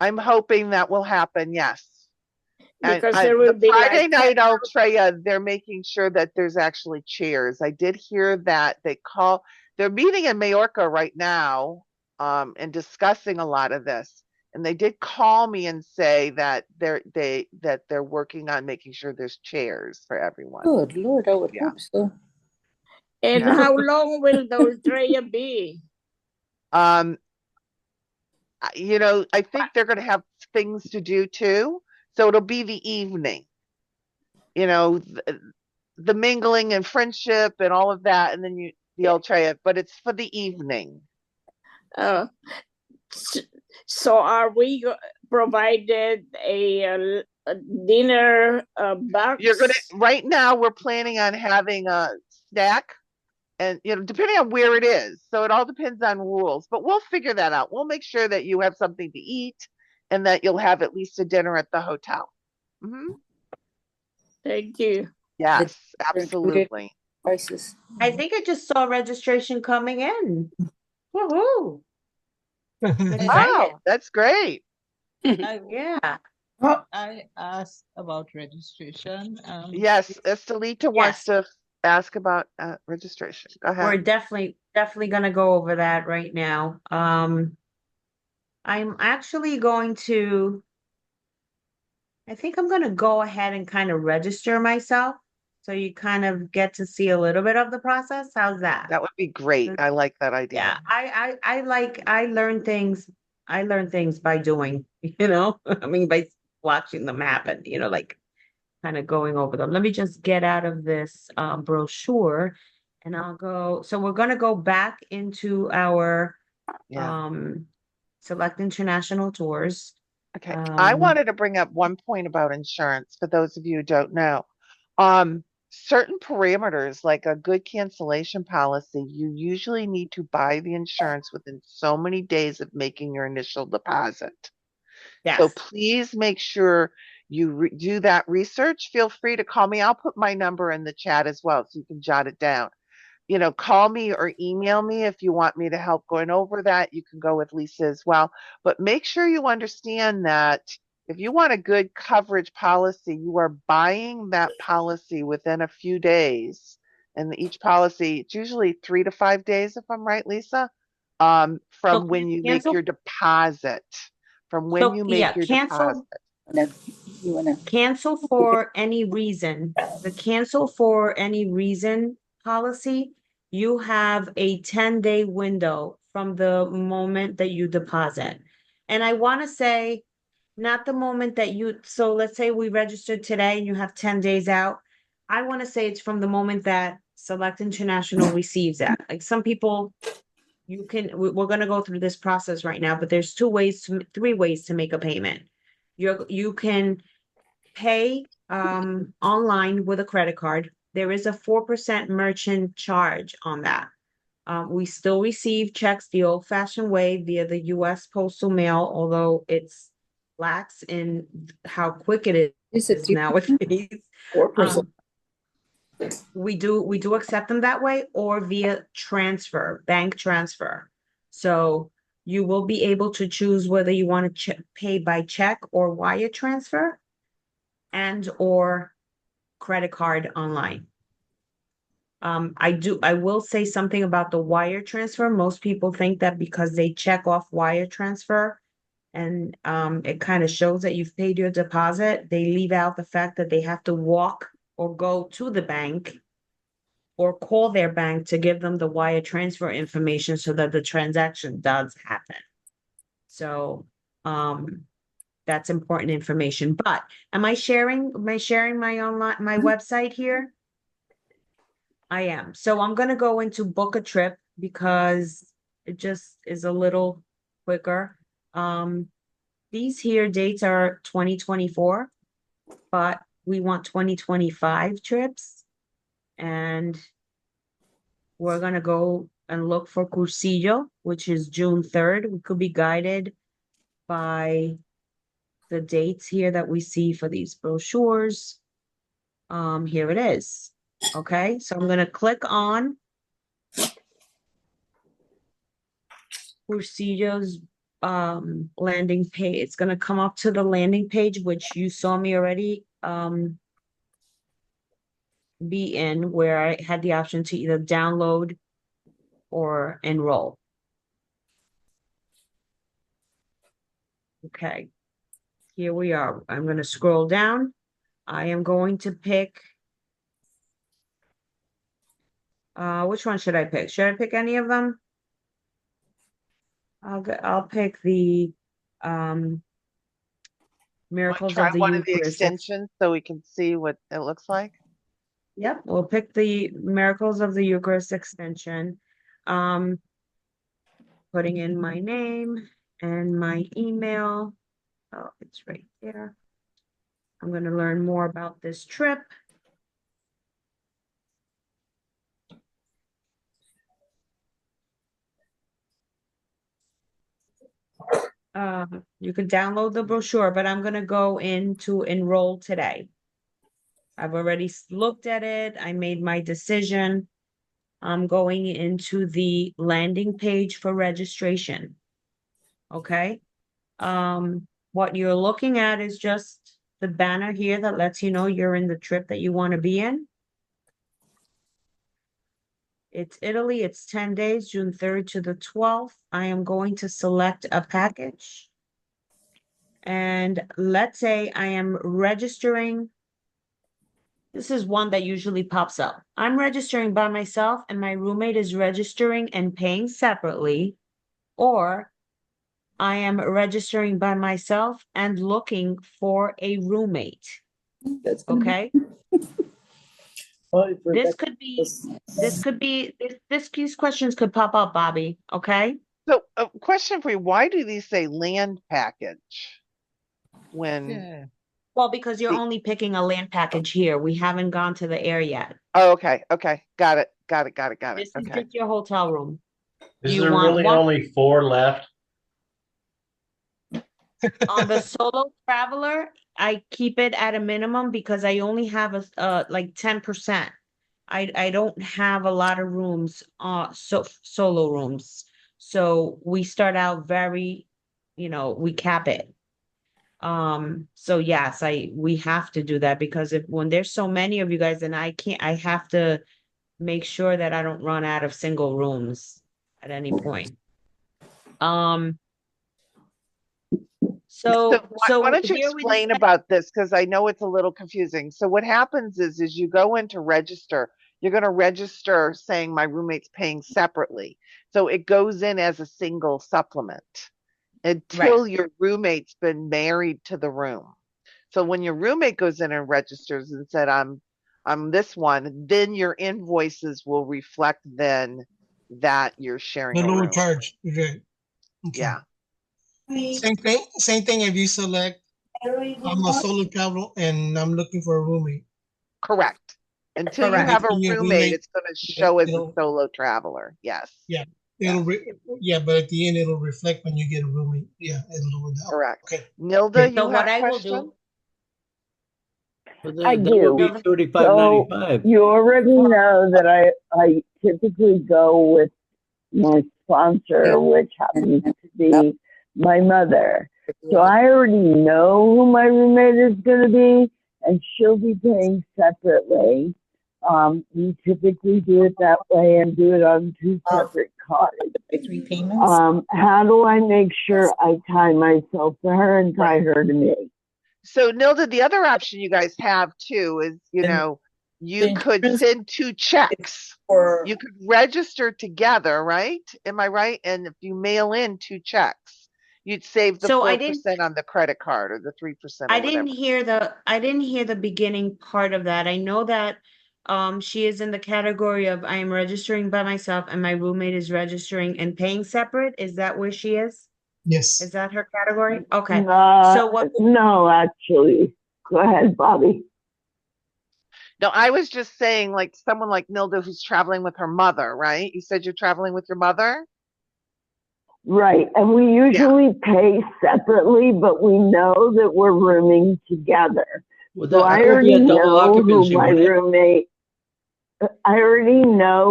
I'm hoping that will happen, yes. Because there will be Friday like night Ultreya, they're making sure that there's actually chairs. I did hear that they're meeting in Majorca right now, and discussing a lot of this. And they did call me and say that they're working on making sure there's chairs for everyone. Good Lord, I would hope so. And how long will the Ultreya be? You know, I think they're going to have things to do too. So it'll be the evening, you know, the mingling and friendship and all of that. And then the Ultreya, but it's for the evening. So are we provided a dinner box? Right now we're planning on having a snack, and, you know, depending on where it is. So it all depends on rules, but we'll figure that out. We'll make sure that you have something to eat and that you'll have at least a dinner at the hotel. Mm-hmm. Thank you. Yes, absolutely. Prices. I think I just saw registration coming in. Woohoo! Wow, that's great. Yeah. I asked about registration. Yes, Estelita wants to ask about registration. Go ahead. We're definitely going to go over that right now. I'm actually I think I'm going to go ahead and kind of register myself. So you kind of get to see a little bit of the process. How's that? That would be great. I like that idea. Yeah, I learn things. I learn things by doing, you know, I mean, by watching them happen, like kind of going over them. Let me just get out of this brochure and I'll go. So we're going to go back into our Select International Tours. Okay. I wanted to bring up one point about insurance for those of you who don't know. Certain parameters, like a good cancellation policy, you usually need to buy the insurance within so many days of making your initial deposit. Yes. So please make sure you do that research. Feel free to call me. I'll put my number in the chat as well so you can jot it down. Call me or email me if you want me to help going over that. You can go with Lisa as well. But make sure you understand that if you want a good coverage policy, you are buying that policy within a few days. And each policy, it's usually 3 to 5 days, if I'm right, Lisa, from when you make your deposit. From when you make your deposit. Cancel for any reason. The cancel for any reason policy, you have a 10-day window from the moment that you deposit. And I want to say, not the moment that so let's say we registered today and you have 10 days out. I want to say it's from the moment that Select International receives that. Like some people, we're going to go through this process right now, but there's 3 ways to make a payment. You can pay online with a credit card. There is a 4% merchant charge on that. We still receive checks the old-fashioned way via the U.S. postal mail, although it's lax in how quick it is nowadays. 4%. We do accept them that way or via transfer, bank transfer. So you will be able to choose whether you want to pay by check or wire transfer and or credit card online. I will say something about the wire transfer. Most people think that because they check off wire transfer and it kind of shows that you've paid your deposit, they leave out the fact that they have to walk or go to the bank or call their bank to give them the wire transfer information so that the transaction does happen. So that's important information. But am I sharing my website here? I am. So I'm going to go into book a trip because it just is a little quicker. These here dates are 2024, but we want 2025 trips. And we're going to go and look for Cursillo, which is June 3rd. We could be guided by the dates here that we see for these brochures. Here it is. Okay, so I'm going to click on Cursillo's landing page. It's going to come up to the landing page, which you saw me already be in, where I had the option to either download or enroll. Okay, here we are. I'm going to scroll down. I am going to pick, which one should I pick? Should I pick any of them? I'll pick the Miracles Try of the one of the Eucharist. extensions so we can see what it looks like. Yep, we'll pick the Miracles of the Eucharist extension. Putting in my name and my email. Oh, it's right there. I'm going to learn more about this trip. You can download the brochure, but I'm going to go in to enroll today. I've already looked at it. I made my decision. I'm going into the landing page for registration. Okay. What you're looking at is just the banner here that lets you know you're in the trip that you want to be in. It's Italy. It's 10 days, June 3rd to the 12th. I am going to select a package. And let's say I am registering. This is one that usually pops up. I'm registering by myself and my roommate is registering and paying separately, or I am registering by myself and looking for a roommate. Okay. These questions could pop up, Bobby. Okay. So, a question for you: why do these say land package? When Well, because you're only picking a land package here. We haven't gone to the air yet. Oh, okay, got it. This is Okay. just your hotel room. Is You there want really one? only 4 left? On the solo traveler, I keep it at a minimum because I only have like 10%. I don't have a lot of rooms, solo rooms. So we start out very, we cap it. So yes, we have to do that because when there's so many of you guys, then I have to make sure that I don't run out of single rooms at any point. So why So don't you here we explain about this? Because I know it's a little confusing. So what happens is you go in to register, you're going to register saying my roommate's paying separately. So it goes in as a single supplement until your roommate's been married to the room. So when your roommate goes in and registers and said, I'm this one, then your invoices will reflect then that you're sharing The a lower room. charge. Okay. Yeah. Same thing. Same thing. If you select, I'm a solo traveler and I'm looking for a roommate. Correct. Until you have a roommate, it's going to show as a solo traveler. Yes. Yeah. But at the end, it'll reflect when you get a roommate. Yeah, it'll lower down. Correct. Okay. Nilda, you So have what I a will question? do. That would be Nilda? $35.95. You already know that I typically go with my sponsor, which happens to be my mother. So I already know who my roommate is going to be, and she'll be paying separately. We typically do it that way and do it on 2 separate cards. 3 payments. How do I make sure I tie myself to her and tie her to me? So Nilda, the other option you guys have too is, you could send 2 checks. You could register together, right? Am I right? And if you mail in 2 checks, you'd save the 4% on the credit card or the 3% or I whatever. I didn't hear the beginning part of that. I know that she is in the category of I am registering by myself and my roommate is registering and paying separate. Is that where she is? Yes. Is that her category? Okay. No, actually. Go ahead, Bobby. No, I was just saying, like someone like Nilda who's traveling with her mother, right? You said you're traveling with your mother? Right. And we usually pay separately, but we know that we're rooming together. So I already know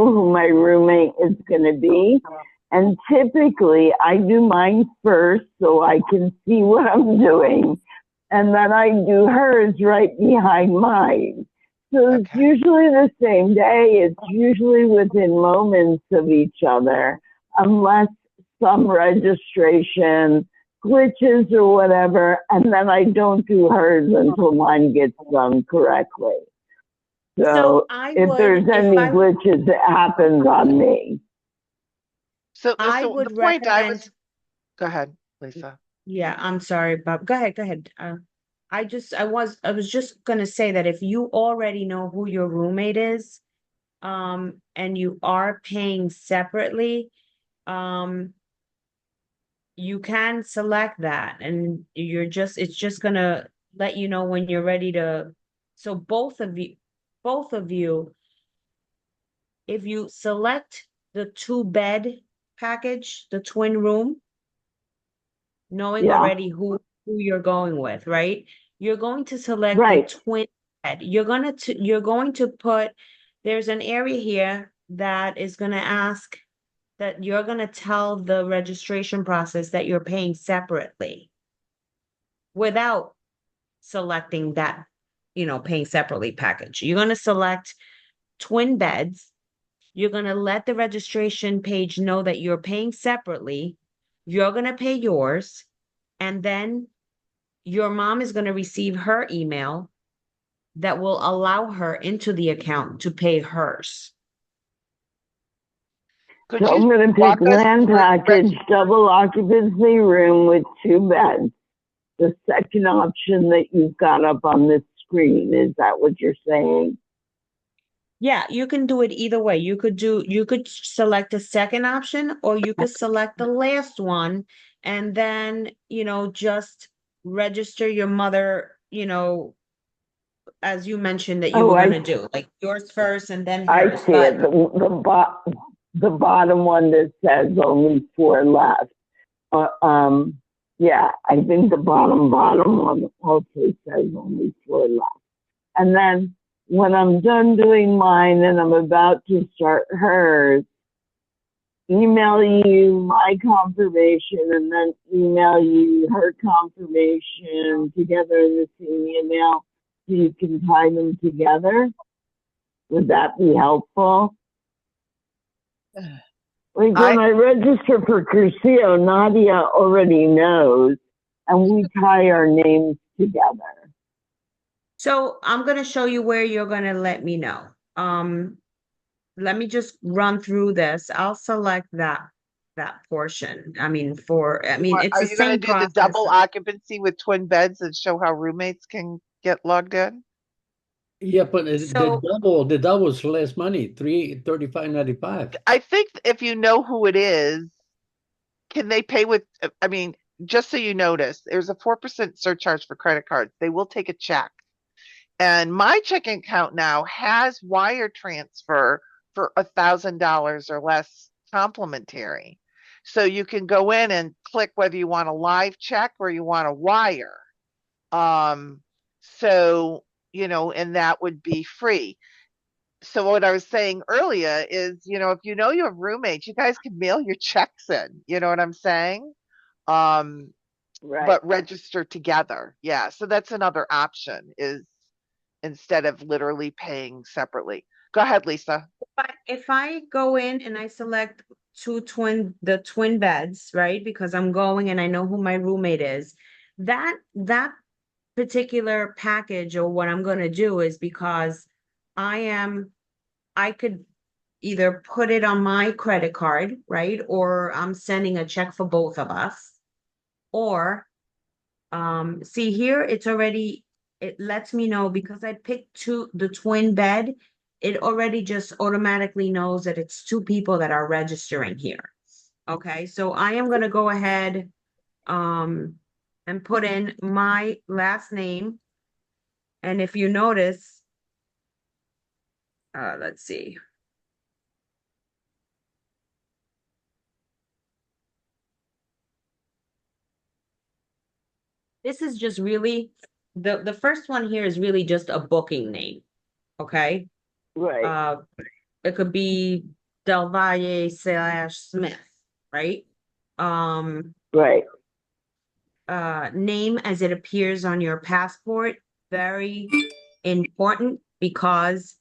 who my roommate is going to be. And typically I do mine first so I can see what I'm doing. And then I do hers right behind mine. So it's usually the same day. It's usually within moments of each other, unless some registration glitches or whatever. And then I don't do hers until mine gets done correctly. So if there's any glitches, it happens on me. So I would recommend. Go ahead, Lisa. Yeah, I'm sorry, Bob. Go ahead. I was just gonna say that if you already know who your roommate is, and you are paying separately, you can select that, and it's just gonna let you know when you're ready to. So both of you, if you select the 2-bed package, the twin room, knowing already who you're going with, right? You're going to select the twin bed. You're going to put, there's an area here that is going to ask that you're going to tell the registration process that you're paying separately without selecting that, paying separately package. You're going to select twin beds. You're going to let the registration page know that you're paying separately. You're going to pay yours. And then your mom is going to receive her email that will allow her into the account to pay hers. Could So I'm you gonna walk pick us land through package, double occupancy room with 2 beds. The second option that you've got up on this screen, is that what you're saying? Yeah, you can do it either way. You could select a second option, or you could select the last one and then, just register your mother, as you mentioned that you Oh, were gonna do, like yours first and then I hers. see it. The bottom one that says only 4 left. Yeah, I think the bottom one also says only 4 left. And then when I'm done doing mine and I'm about to start hers, email you my confirmation and then email you her confirmation together in the same email so you can tie them together. Would that be helpful? Like when I register for Curcio, Nadia already knows, and we tie our names together. So I'm gonna show you where you're gonna let me know. Let me just run through this. I'll select that portion. I mean, it's Are the you going to same do the process. double occupancy with twin beds and show how roommates can get logged in? Yeah, but the double is less money, $35.95. I think if you know who it is, can they pay with, I mean, just so you notice, there's a 4% surcharge for credit cards. They will take a check. And my checking account now has wire transfer for $1,000 or less complimentary. So you can go in and click whether you want a live check or you want a wire. So, and that would be free. So what I was saying earlier is, if you know you have roommates, you guys can mail your checks in. You know what I'm saying? Right. But register together. Yeah. So that's another option, is instead of literally paying separately. Go ahead, Lisa. If I go in and I select the twin beds, right? Because I'm going and I know who my roommate is, that particular package, or what I'm gonna do, is because I could either put it on my credit card, right? Or I'm sending a check for both of us. Or see here, it lets me know because I picked the twin bed, it already just automatically knows that it's 2 people that are registering here. Okay, so I am gonna go ahead and put in my last name. And if you notice, let's see. This is just really, the first one here is really just a booking name, okay? Right. It could be Del Valle/Smith, right? Right. Name as it appears on your passport, very important, because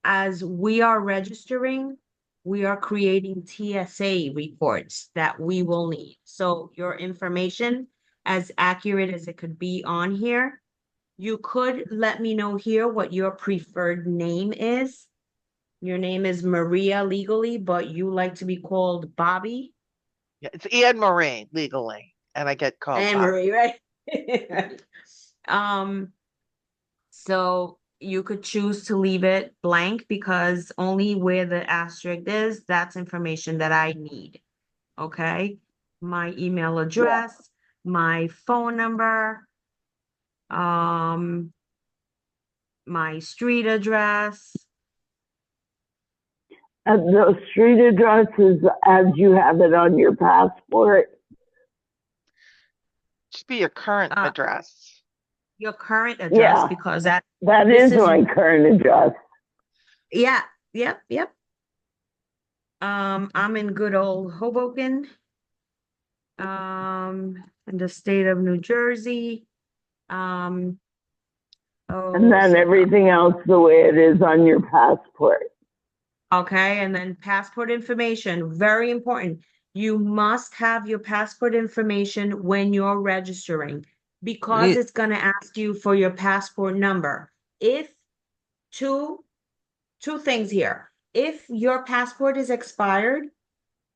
as we are registering, we are creating TSA reports that we will need. So your information, as accurate as it could be on here, you could let me know here what your preferred name is. Your name is Maria legally, but you like to be called Bobby. Yeah, it's Anne Marie legally, and I get called Anne Marie, right? So you could choose to leave it blank, because only where the asterisk is, that's information that I need. Okay, my email address, my phone number, my street address. And the street address is as you have it on your passport. Should be your current address. Your current address, Yeah, because that is my current address. Yeah, yep. I'm in good old Hoboken, in the state of New Jersey. And then everything else the way it is on your passport. Okay, and then passport information, very important. You must have your passport information when you're registering, because it's going to ask you for your passport number. If two things here. if your passport is expired,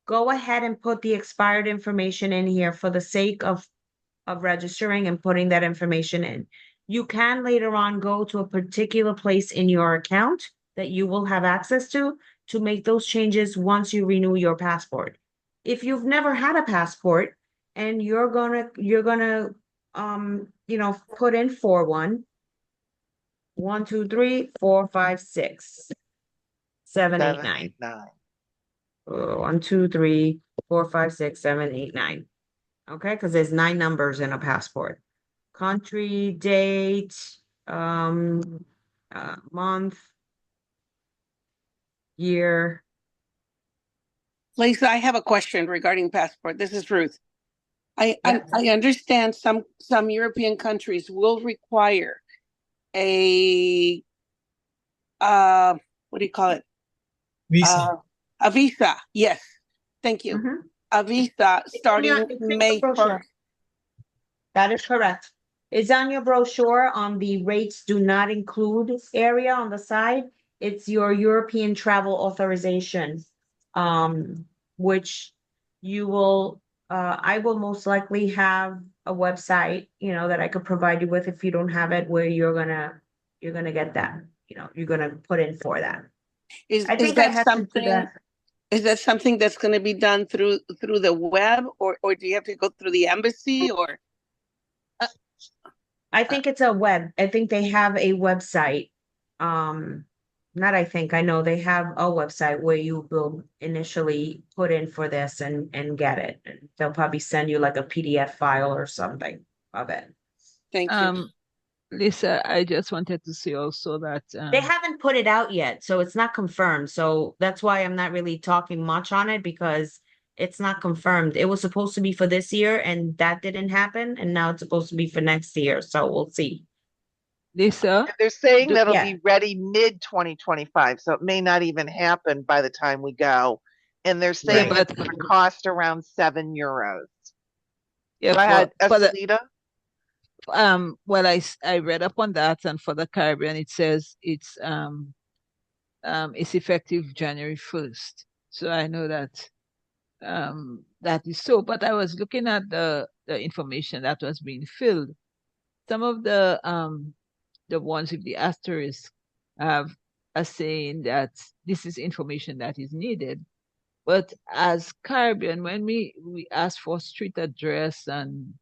go ahead and put the expired information in here for the sake of registering and putting that information in. You can later on go to a particular place in your account that you will have access to make those changes once you renew your passport. If you've never had a passport and you're gonna put in for one, 1, 2, 3, 4, 5, 6, 7, 8, 9. 1, 2, 3, 4, 5, 6, 7, 8, 9. Okay, because there's 9 numbers in a passport. Country, date, month, year. Lisa, I have a question regarding passport. This is Ruth. I understand some European countries will require a what do you call it? Visa. A visa. Yes. Thank you. A visa starting May 1st. That is correct. It's on your brochure on the rates do not include area on the side. It's your European travel authorization, which you will, I will most likely have a website, that I could provide you with if you don't have it, where you're gonna get that, you're gonna put in for that. Is that something that's going to be done through the web, or do you have to go through the embassy, or? I think it's a web. I think they have a website. Not I think, I know they have a website where you will initially put in for this and get it. And they'll probably send you like a PDF file or something of it. Thank you. Lisa, I just wanted to say also that they haven't put it out yet, so it's not confirmed. So that's why I'm not really talking much on it, because it's not confirmed. It was supposed to be for this year and that didn't happen. And now it's supposed to be for next year. So we'll see. Lisa? They're saying that'll be ready mid-2025, so it may not even happen by the time we go. And they're saying it's going to cost around €7. Yeah, go ahead, Estelita. Well, I read up on that, and for the Caribbean, it says it's effective January 1st. So I know that that is so. But I was looking at the information that was being filled. Some of the ones with the asterisk are saying that this is information that is needed. But as Caribbean, when we ask for street address and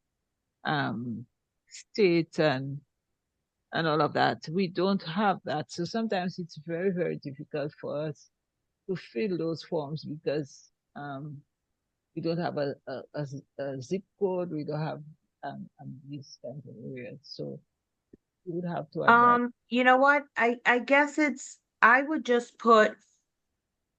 state and all of that, we don't have that. So sometimes it's very, very difficult for us to fill those forms because we don't have a zip code, we don't have these kinds of areas. So you would have to you know what? I guess I would just put,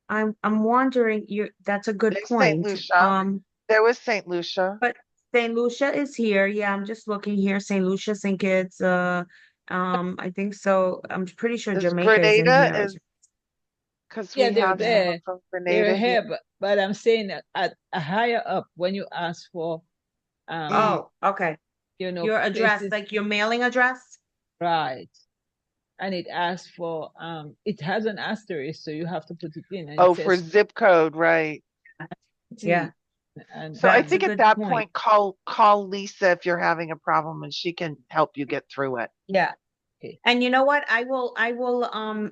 I'm wondering, that's a good point. St. Lucia. There was St. Lucia. But St. Lucia is here. Yeah, I'm just looking here. St. Lucia, St. Kitts, I think so. I'm pretty sure Jamaica is in here. Because yeah, they're there. They're here, but I'm saying that at higher up, when you ask for okay. Your address, like your mailing address? Right. And it asks for it has an asterisk, so you have to put it in. And for zip code, right? Yeah. And so I think at that point, call Lisa if you're having a problem, and she can help you get through it. Yeah. Okay. And you know what? I will,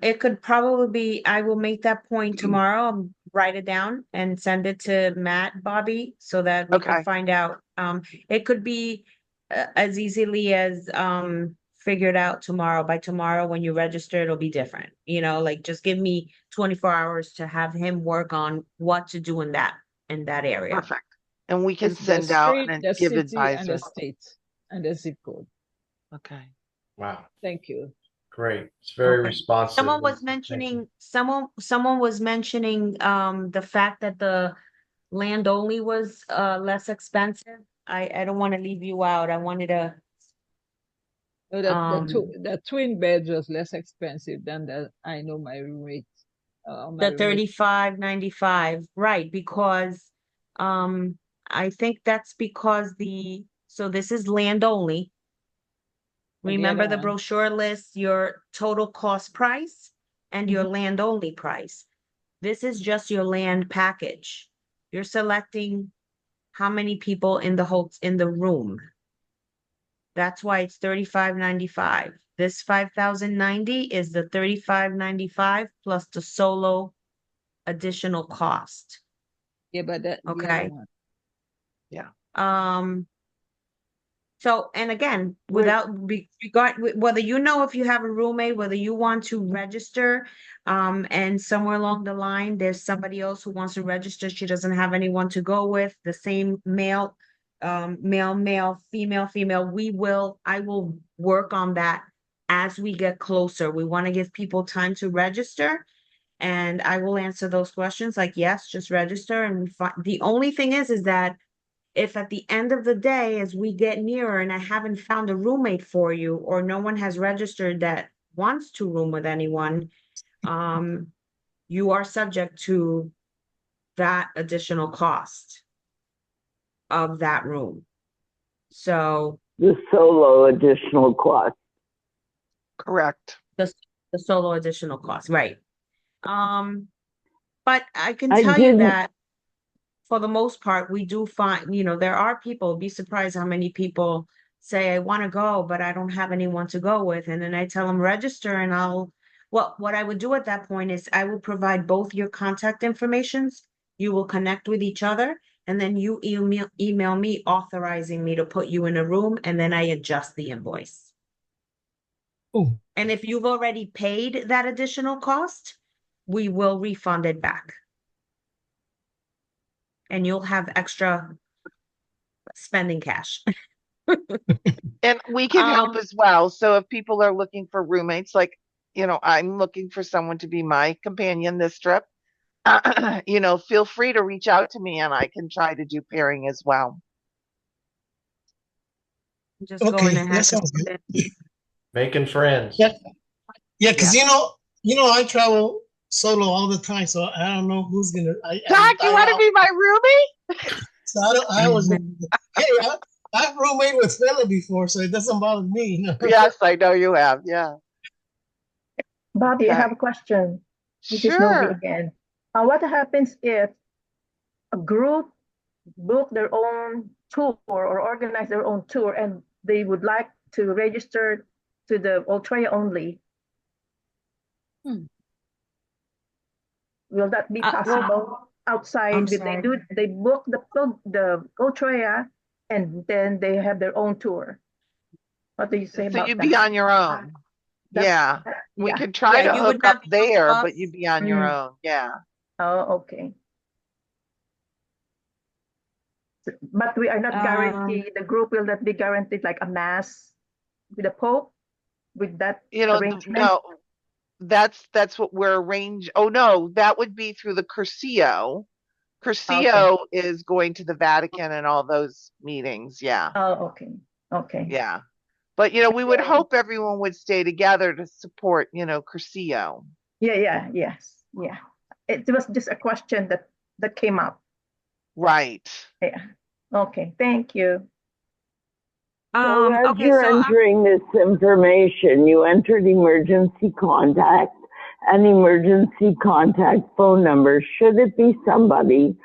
it could probably be, I will make that point tomorrow. I'll write it down and send it to Matt, Bobby, so that we can find out. It could be as easily as figured out tomorrow. By tomorrow, when you register, it'll be different. Like just give me 24 hours to have him work on what to do in that area. Perfect. And we can send out and give advice. And the state and the zip code. Okay. Wow. Thank you. Great. It's very responsive. Someone was mentioning the fact that the land only was less expensive. I don't want to leave you out. I wanted to. No, the twin beds was less expensive than I know my roommate. The $35.95, right? Because I think that's because so this is land only. Remember the brochure lists your total cost price and your land only price. This is just your land package. You're selecting how many people in the room. That's why it's $35.95. This $5,090 is the $35.95 plus the solo additional cost. Yeah, but the other Okay. one. Yeah. So, and again, whether you know if you have a roommate, whether you want to register, and somewhere along the line, there's somebody else who wants to register, she doesn't have anyone to go with, the same male, male, female, I will work on that as we get closer. We want to give people time to register, and I will answer those questions like, yes, just register. And the only thing is that if at the end of the day, as we get nearer and I haven't found a roommate for you, or no one has registered that wants to room with anyone, you are subject to that additional cost of that room. So The solo additional cost. Correct. the solo additional cost, right? But I can I tell you didn't- that for the most part, we do find, there are people, be surprised how many people say, I want to go, but I don't have anyone to go with. And then I tell them register, and what I would do at that point is I will provide both your contact informations. You will connect with each other, and then you email me authorizing me to put you in a room, and then I adjust the invoice. Oh. And if you've already paid that additional cost, we will refund it back. And you'll have extra spending cash. And we can help as well. So if people are looking for roommates, like, I'm looking for someone to be my companion this trip, feel free to reach out to me and I can try to do pairing as well. Just Okay, going ahead. that sounds good. Making friends. Yeah, because Yeah. I travel solo all the time, so I don't know who's gonna. Doc, you want to be my roomie? So I was. Hey, I've roommated with Philip before, so it doesn't bother me. Yes, I know you have. Yeah. Bobby, I Okay. have a question. This is Novi Sure. again. What happens if a group book their own tour or organize their own tour and they would like to register to the Ultreya only? Will that be possible outside? If they book the Ultreya and then they have their own tour? What do you say So about you'd that? be on your own. Yeah. We Yeah. could try to you would hook not up be there, us. but you'd be on your own. Yeah. Oh, okay. But we are not guaranteed, the group will not be guaranteed like a mass with the Pope with that arrangement? No, that's what we're arranged. Oh no, that would be through the Curcio. Curcio is going to the Vatican and all those meetings. Yeah. Oh, okay. Okay. Yeah. But we would hope everyone would stay together to support, Curcio. Yeah. It was just a question that came up. Right. Yeah. Okay. Thank you. So as you're entering this information, you entered emergency contact and emergency contact phone number. Should it be somebody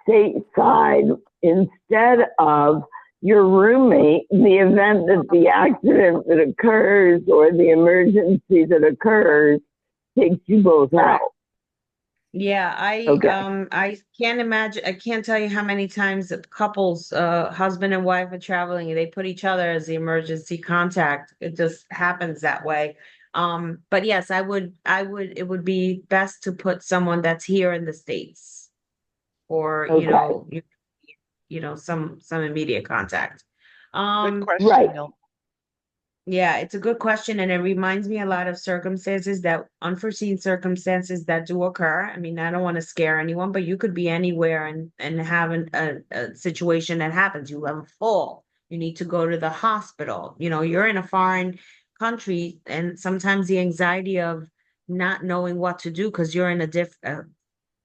stateside instead of your roommate, in the event that the accident that occurs or the emergency that occurs takes you both out? Yeah, I can't imagine, I can't tell you how many times couples, husband and wife are traveling and they put each other as the emergency contact. It just happens that way. But yes, it would be best to put someone that's here in the States or, some immediate contact. Good question, Neil. Yeah, it's a good question, and it reminds me a lot of unforeseen circumstances that do occur. I mean, I don't want to scare anyone, but you could be anywhere and have a situation that happens. You have a fall, you need to go to the hospital. You're in a foreign country, and sometimes the anxiety of not knowing what to do because you're in a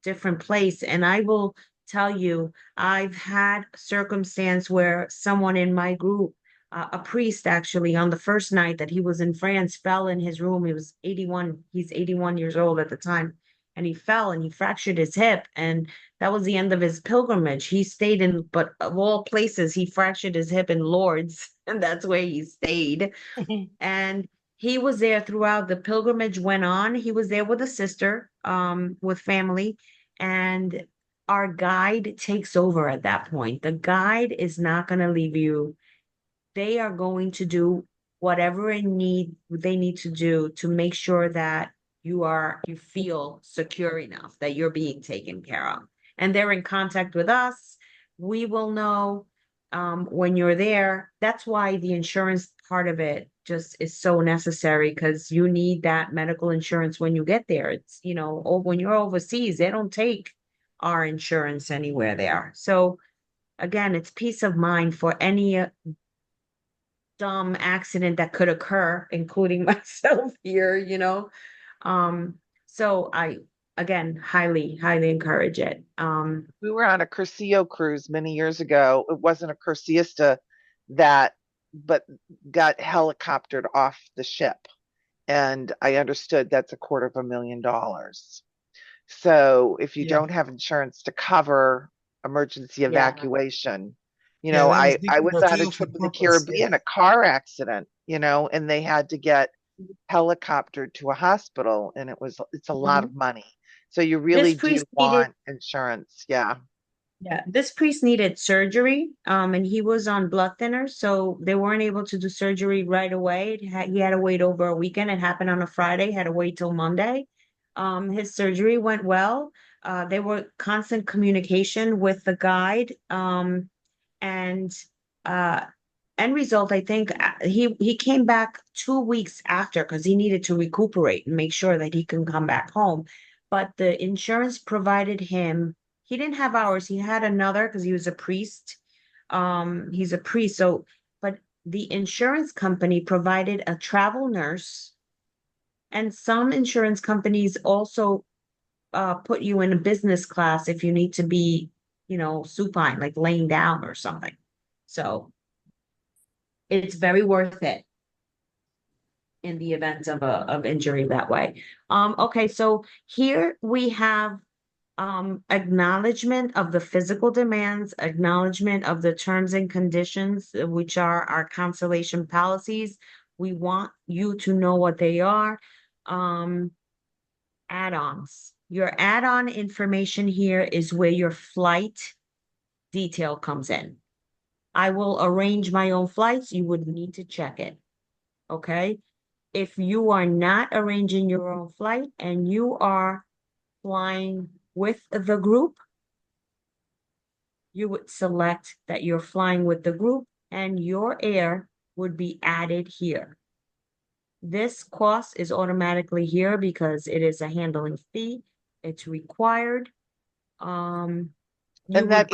different place. And I will tell you, I've had circumstance where someone in my group, a priest actually, on the first night that he was in France, fell in his room. He was 81. He's 81 years old at the time. and he fell and he fractured his hip, and that was the end of his pilgrimage. He stayed in, but of all places, he fractured his hip in Lourdes, and that's where he stayed. And he was there throughout. The pilgrimage went on. He was there with a sister, with family, and our guide takes over at that point. The guide is not going to leave you. They are going to do whatever they need to do to make sure that you feel secure enough that you're being taken care of. And they're in contact with us. We will know when you're there. That's why the insurance part of it just is so necessary, because you need that medical insurance when you get there. It's, when you're overseas, they don't take our insurance anywhere there. So again, it's peace of mind for any dumb accident that could occur, including myself here. So I, again, highly, highly encourage it. We were on a Curcio cruise many years ago. It wasn't a Curciista but got helicoptered off the ship. And I understood that's $250,000. So if you don't have insurance to cover emergency evacuation, Yeah, that was I was on a Curcio for trip to the purpose. Caribbean, a car accident, and they had to get helicoptered to a hospital, and it's a lot of money. So you really This do priest needed, want insurance. Yeah. this priest needed surgery, and he was on blood thinners, so they weren't able to do surgery right away. He had to wait over a weekend. It happened on a Friday, had to wait till Monday. His surgery went well. They were constant communication with the guide, and end result, I think he came back 2 weeks after, because he needed to recuperate and make sure that he can come back home. But the insurance provided him. He didn't have ours. He had another because he was a priest. He's a priest. So, but the insurance company provided a travel nurse, and some insurance companies also put you in a business class if you need to be, supine, like laying down or something. So it's very worth it in the event of injury that way. Okay, so here we have acknowledgement of the physical demands, acknowledgement of the terms and conditions, which are our cancellation policies. We want you to know what they are. Add-ons. Your add-on information here is where your flight detail comes in. I will arrange my own flights. You would need to check it. Okay. If you are not arranging your own flight and you are flying with the group, you would select that you're flying with the group, and your air would be added here. This cost is automatically here because it is a handling fee. It's required. And that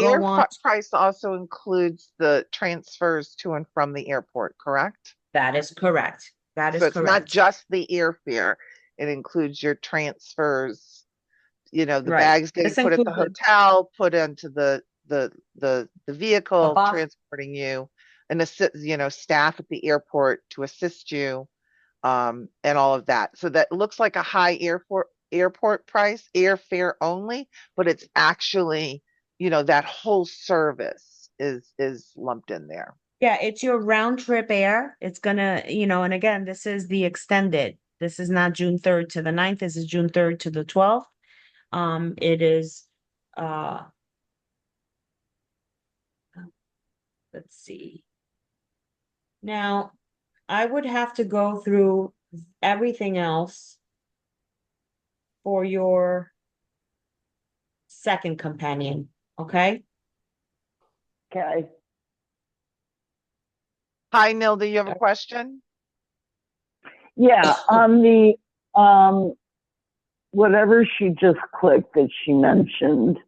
price also includes the transfers to and from the airport, correct? That is correct. That is so it's correct. not just the airfare. It includes your transfers, the Right. bags getting This put at the includes hotel, put into the vehicle, transporting you, and staff at the airport to assist you, and all of that. So that looks like a high airport price, airfare only, but it's actually, that whole service is lumped in there. Yeah, it's your round trip air. It's gonna, and again, this is the extended. This is not June 3rd to the 9th. This is June 3rd to the 12th. It is, let's see. Now, I would have to go through everything else for your second companion, okay? Okay. Hi, Nilda, you have a question? Yeah, on the whatever she just clicked that she mentioned,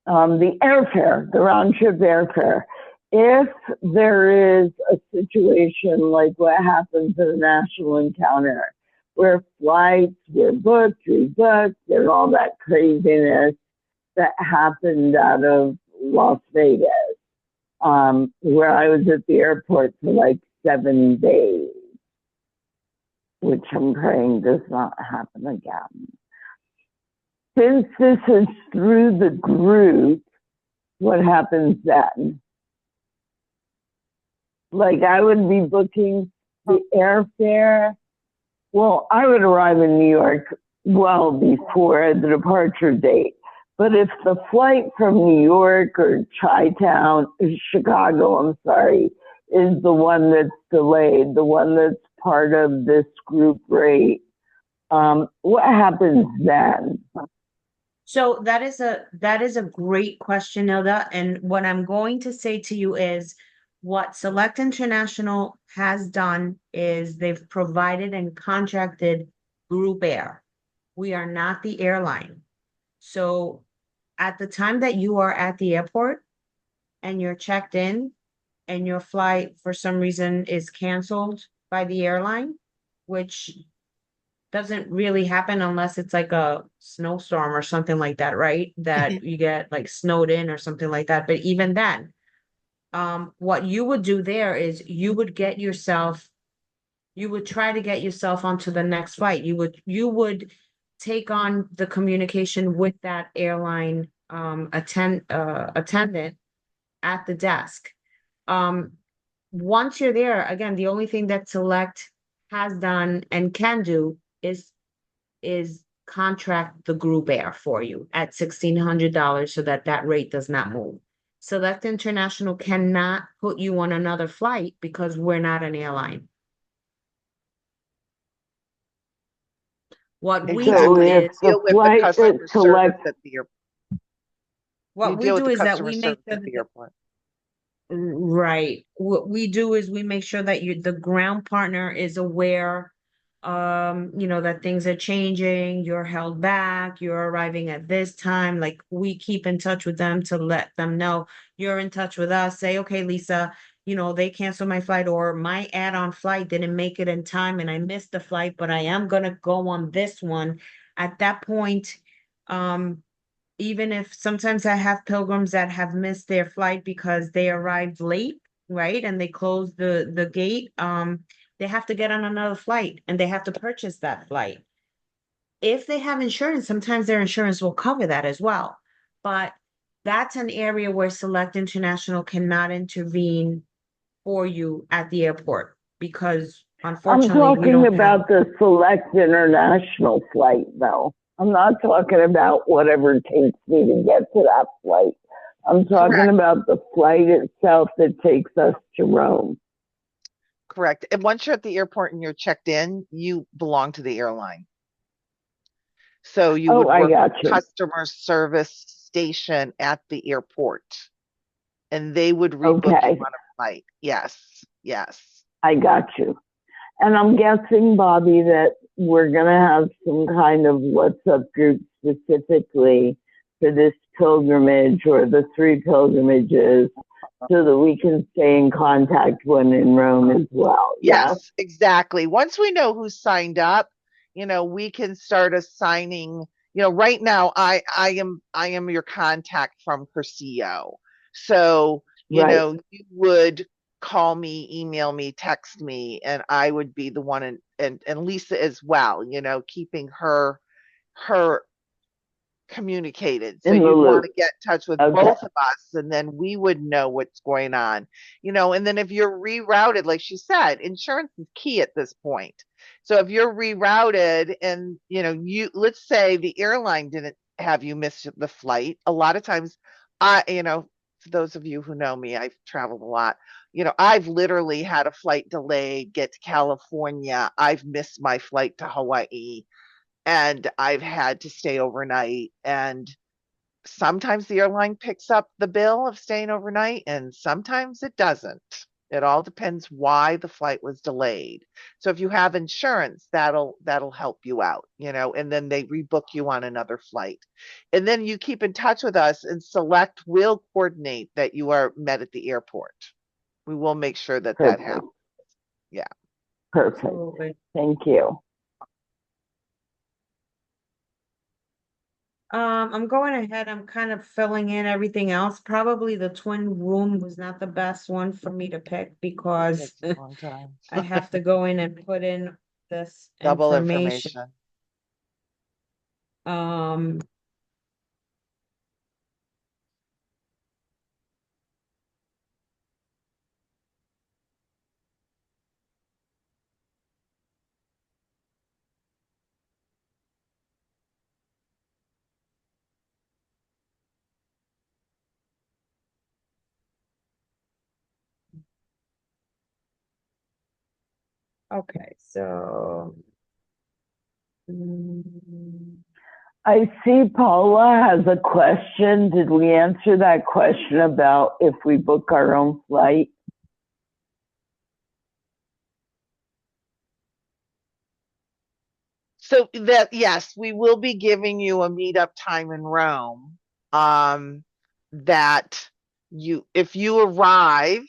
the airfare, the round trip airfare. If there is a situation like what happens in a national encounter, where flights were booked, rebooked, and all that craziness that happened out of Las Vegas, where I was at the airport for like 7 days, which I'm praying does not happen again. since this is through the group, what happens then? Like I would be booking the airfare. Well, I would arrive in New York well before the departure date. But if the flight from New York or Chi-Town, Chicago, I'm sorry, is the one that's delayed, the one that's part of this group rate, what happens then? So that is a great question, Hilda. And what I'm going to say to you is what Select International has done is they've provided and contracted Group Air. We are not the airline. So at the time that you are at the airport and you're checked in and your flight for some reason is canceled by the airline, which doesn't really happen unless it's like a snowstorm or something like that, right? That you get like snowed in or something like that. But even then, what you would do there is you would try to get yourself onto the next flight. You would take on the communication with that airline attendant at the desk. Once you're there, again, the only thing that Select has done and can do is contract the Group Air for you at $1,600 so that rate does not move. Select International cannot put you on another flight because we're not an airline. What we do is deal with the customer service at the airport. what we do is that we make sure at the airport. Right. What we do is we make sure that the ground partner is aware, that things are changing, you're held back, you're arriving at this time. Like we keep in touch with them to let them know you're in touch with us. Say, okay, Lisa, they canceled my flight or my add-on flight didn't make it in time and I missed the flight, but I am gonna go on this one. At that point, even if sometimes I have pilgrims that have missed their flight because they arrived late, right? And they closed the gate, they have to get on another flight and they have to purchase that flight. If they have insurance, sometimes their insurance will cover that as well. But that's an area where Select International cannot intervene for you at the airport because unfortunately I'm talking about the Select International flight, though. I'm not talking about whatever it takes me to get to that flight. I'm talking about the flight itself that takes us to Rome. Correct. And once you're at the airport and you're checked in, you belong to the airline. So you would work with customer service station at the airport. And they would rebook you on a flight. Yes. Yes. I got you. And I'm guessing, Bobby, that we're going to have some kind of WhatsApp group specifically for this pilgrimage or the 3 pilgrimages so that we can stay in contact when in Rome as well. Yes, exactly. Once we know who's signed up, we can start assigning, right now I am your contact from Curcio. So, you would call me, email me, text me, and I would be the one and Lisa as well, keeping her communicated. So you want to get in touch with both of us and then we would know what's going on, and then if you're rerouted, like she said, insurance is key at this point. So if you're rerouted and, let's say the airline didn't have you miss the flight, a lot of times for those of you who know me, I've traveled a lot. I've literally had a flight delayed, get to California. I've missed my flight to Hawaii and I've had to stay overnight. And sometimes the airline picks up the bill of staying overnight and sometimes it doesn't. It all depends why the flight was delayed. So if you have insurance, that'll help you out, and then they rebook you on another flight. And then you keep in touch with us and Select will coordinate that you are met at the airport. We will make sure that that happens. Yeah. Perfect. Absolutely. Thank you. I'm going ahead. I'm kind of filling in everything else. Probably the twin room was not the best one for me to pick because a long time. I have to go in and put in this double information. Okay, so. mm, I see Paula has a question. Did we answer that question about if we book our own flight? So that, yes, we will be giving you a meetup time in Rome. That if you arrive,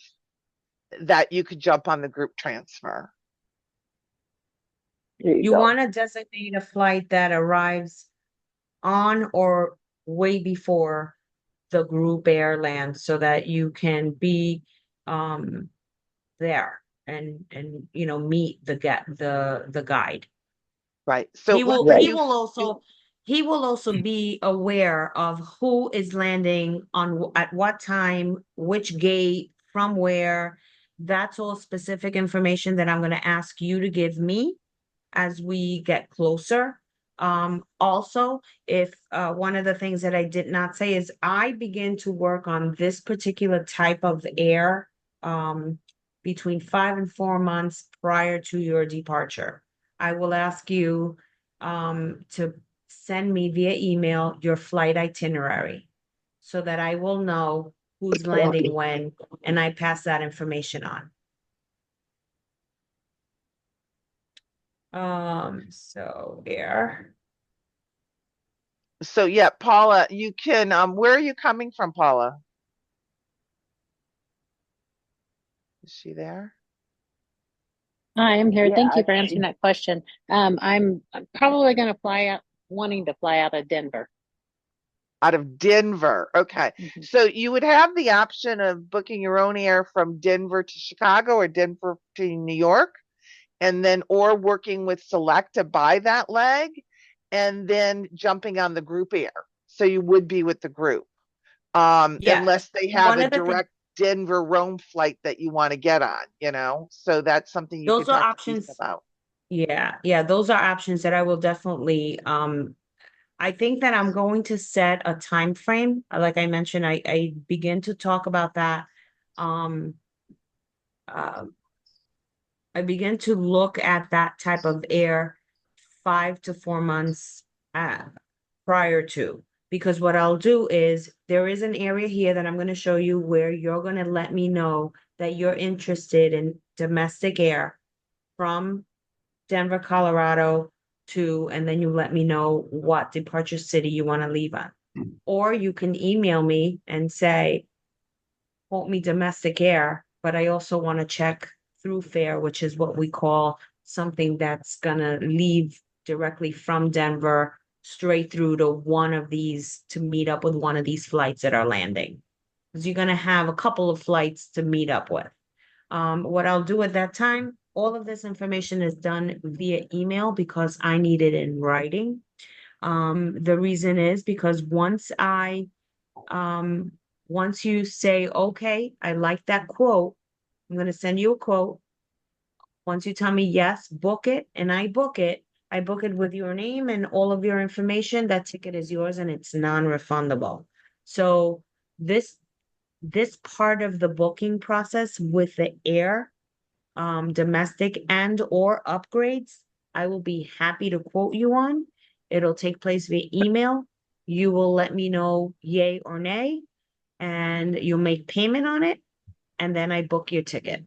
that you could jump on the group transfer. You want to designate a flight that arrives on or way before the group airland so that you can be there and meet the guide. Right. So he will also be aware of who is landing on at what time, which gate, from where. That's all specific information that I'm going to ask you to give me as we get closer. Also, if one of the things that I did not say is I begin to work on this particular type of air between 5 and 4 months prior to your departure. I will ask you to send me via email your flight itinerary so that I will know who's landing when, and I pass that information on. So here. So yeah, Paula, you can, where are you coming from, Paula? Is she there? Hi, I'm here. Yeah, Thank you for answering that question. I'm probably going to wanting to fly out of Denver. Out of Denver. Okay. So you would have the option of booking your own air from Denver to Chicago or Denver to New York, and then, or working with Select to buy that leg and then jumping on the group air. So you would be with the group. Unless they have a direct Denver Rome flight that you want to get on, so that's something you Those could are talk to Lisa options. about. Yeah, those are options that I will definitely I think that I'm going to set a time frame. Like I mentioned, I begin to talk about that. I begin to look at that type of air 5 to 4 months prior to, because what I'll do is there is an area here that I'm going to show you where you're going to let me know that you're interested in domestic air from Denver, Colorado to, and then you let me know what departure city you want to leave on. Or you can email me and say, quote me domestic air, but I also want to check through fare, which is what we call something that's gonna leave directly from Denver straight through to one of these to meet up with one of these flights that are landing. Because you're gonna have a couple of flights to meet up with. What I'll do at that time, all of this information is done via email because I need it in writing. The reason is because once you say, okay, I like that quote, I'm going to send you a quote. Once you tell me yes, book it, and I book it with your name and all of your information. That ticket is yours and it's non-refundable. So this part of the booking process with the air, domestic and or upgrades, I will be happy to quote you on. It'll take place via email. You will let me know yay or nay, and you'll make payment on it, and then I book your ticket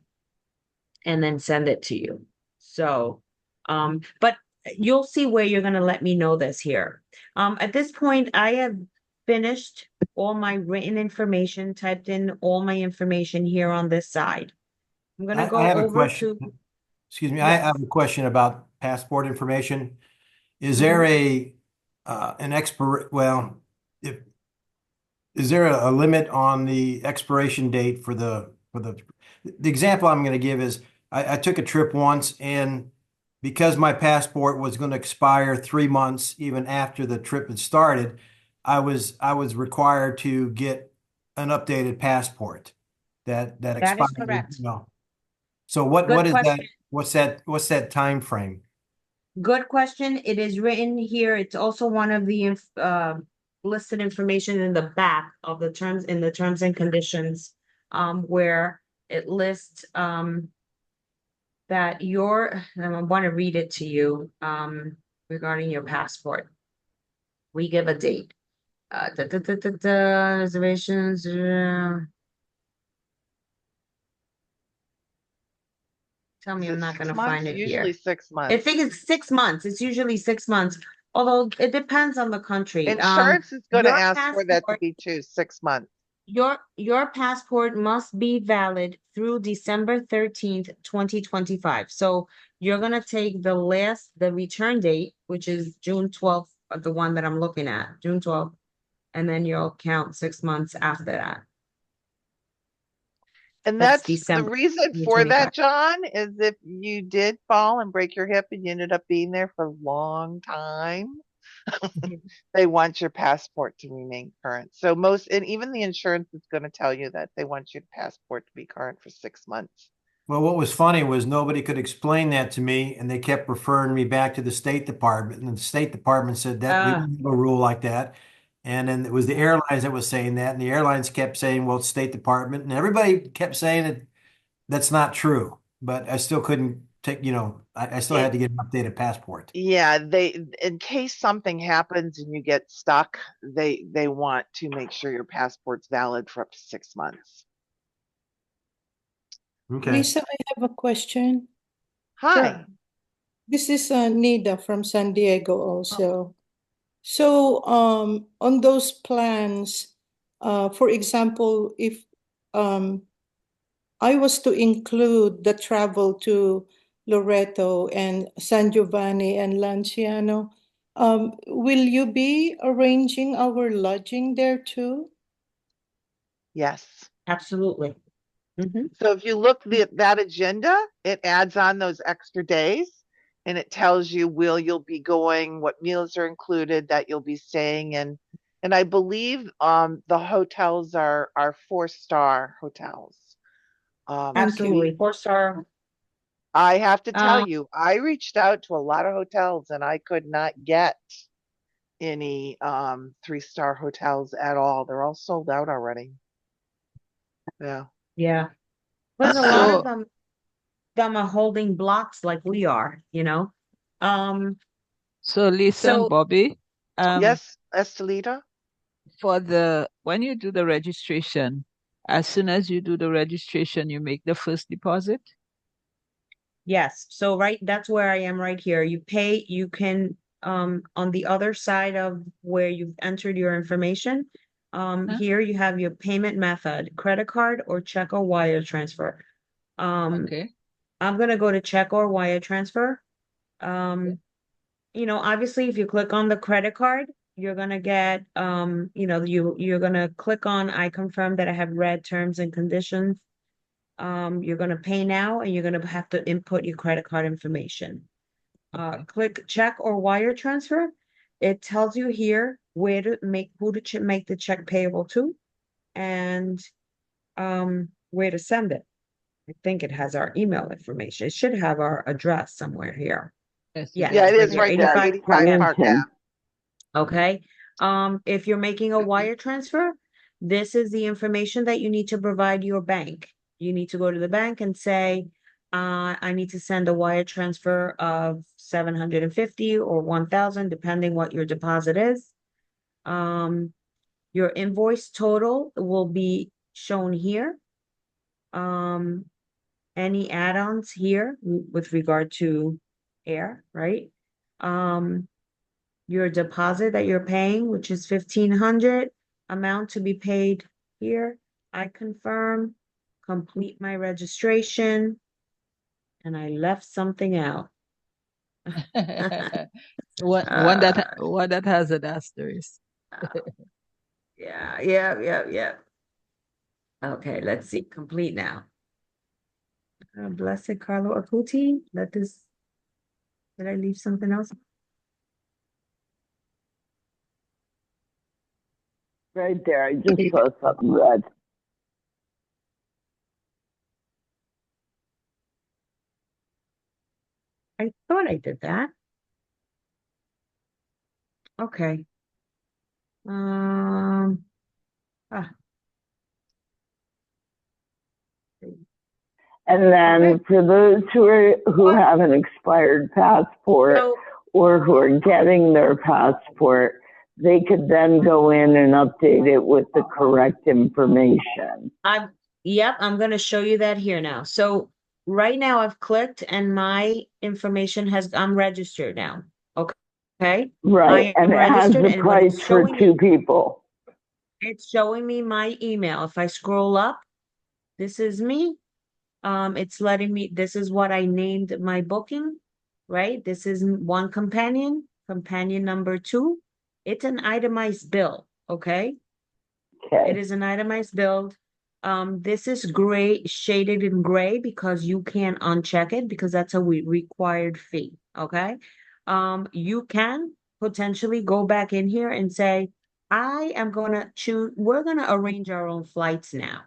and then send it to you. So, but you'll see where you're going to let me know this here. At this point, I have finished all my written information, typed in all my information here on this side. I'm going to go I have a over question. to, Excuse me, I have a question about passport information. Is Mm-hmm. there if is there a limit on the expiration date for the example I'm going to give is I took a trip once, and because my passport was going to expire 3 months even after the trip had started, I was required to get an updated passport that That is expired. correct. So Good what is that? question. What's that time frame? Good question. It is written here. It's also one of the listed information in the back of the terms, in the terms and conditions, where it lists that your, and I want to read it to you, regarding your passport. We give a date. Reservations. Tell me Is I'm it not going to 6 months? find it Usually here. 6 I months. think it's 6 months. It's usually 6 months, although it depends on the country. Insurance is going to Your ask for that to passport, be too, 6 months. your passport must be valid through December 13th, 2025. So you're gonna take the return date, which is June 12th, the one that I'm looking at, June 12th, and then you'll count 6 months after that. And That's that's the December reason for 2025. that, John, is if you did fall and break your hip and you ended up being there for a long time, they want your passport to remain current. So most, and even the insurance is going to tell you that they want your passport to be current for 6 months. Well, what was funny was nobody could explain that to me, and they kept referring me back to the State Department, and the State Department said that we don't have a rule like that. And then it was the airlines that was saying that, and the airlines kept saying, well, it's State Department, and everybody kept saying that that's not true. But I still couldn't take, I still had to get an updated passport. Yeah, in case something happens and you get stuck, they want to make sure your passport's valid for up to 6 months. Okay. Lisa, I have a question. Hi. This is Nida from San Diego also. So on those plans, for example, if I was to include the travel to Loreto and San Giovanni and Lanciano, will you be arranging our lodging there too? Yes. Absolutely. So if you look at that agenda, it adds on those extra days and it tells you where you'll be going, what meals are included, that you'll be staying in. And I believe the hotels are 4-star hotels. Absolutely. 4-star. I have to tell you, I reached out to a lot of hotels and I could not get any 3-star hotels at all. They're all sold out already. Yeah. Yeah. Because a lot of them are holding blocks like we are, So Lisa and Bobby, yes, Estelita. When you do the registration, as soon as you do the registration, you make the first deposit? Yes. So that's where I am right here. You can on the other side of where you've entered your information, here you have your payment method, credit card or check or wire transfer. Okay. I'm gonna go to check or wire transfer. Obviously if you click on the credit card, you're gonna get you're gonna click on I confirm that I have read terms and conditions. You're going to pay now and you're going to have to input your credit card information. Click check or wire transfer. It tells you here who to make the check payable to and where to send it. I think it has our email information. It should have our address somewhere here. Yes, yeah, it is right there, 85 Park Ave. Okay. If you're making a wire transfer, this is the information that you need to provide your bank. You need to go to the bank and say, I need to send a wire transfer of 750 or 1,000, depending what your deposit is. Your invoice total will be shown here. Any add-ons here with regard to air, right? Your deposit that you're paying, which is 1,500, amount to be paid here. I confirm, complete my registration, and I left something out. one that has an asterisk. Yeah. Okay, let's see. Complete now. Blessed Carlo Acuti. Did I leave something else? Right there. I just saw something red. I thought I did that. Okay. And then for those who have an expired passport or who are getting their passport, they could then go in and update it with the correct information. Yep, I'm going to show you that here now. So right now I've clicked and my information I'm registered now. Okay. Right. And it has the price for two people. It's showing me my email. If I scroll up, this is me. It's letting me, this is what I named my booking, right? This is one companion number 2. It's an itemized bill, okay? It is an itemized bill. This is gray, shaded in gray because you can uncheck it because that's a required fee, okay? You can potentially go back in here and say, I am going to choose, we're going to arrange our own flights now,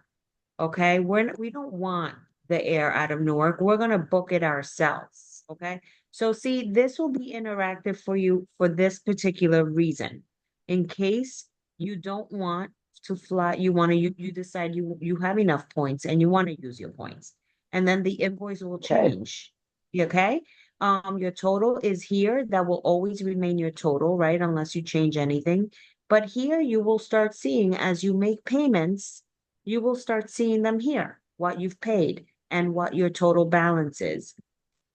okay? We don't want the air out of Newark. We're going to book it ourselves, okay? So see, this will be interactive for you for this particular reason. In case you don't want to fly, you decide you have enough points and you want to use your points. And then the invoice will change, okay? Your total is here. That will always remain your total, right? Unless you change anything. But here you will start seeing as you make payments, you will start seeing them here, what you've paid and what your total balance is.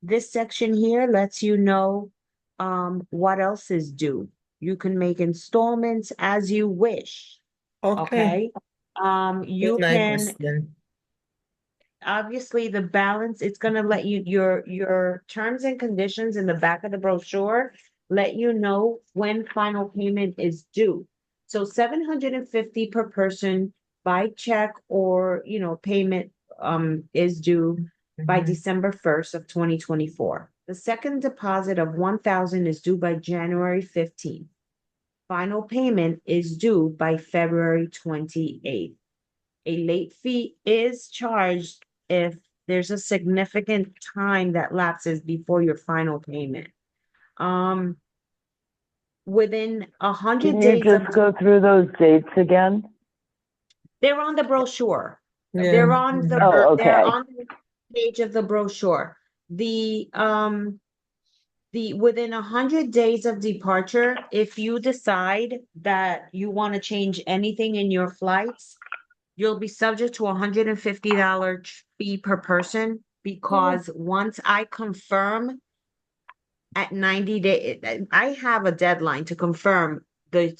This section here lets you know what else is due. You can make installments as you wish. Okay. You can obviously the balance, it's going to let you your terms and conditions in the back of the brochure let you know when final payment is due. So $750 per person by check or payment is due by December 1st of 2024. The second deposit of $1,000 is due by January 15th. Final payment is due by February 28th. A late fee is charged if there's a significant time that lapses before your final payment. Within 100 Can days you just go through those dates again? They're on the brochure. Yeah. They're on the They're on the page of the brochure. The within 100 days of departure, if you decide that you want to change anything in your flights, you'll be subject to $150 fee per person because once I confirm at 90 days, I have a deadline to confirm the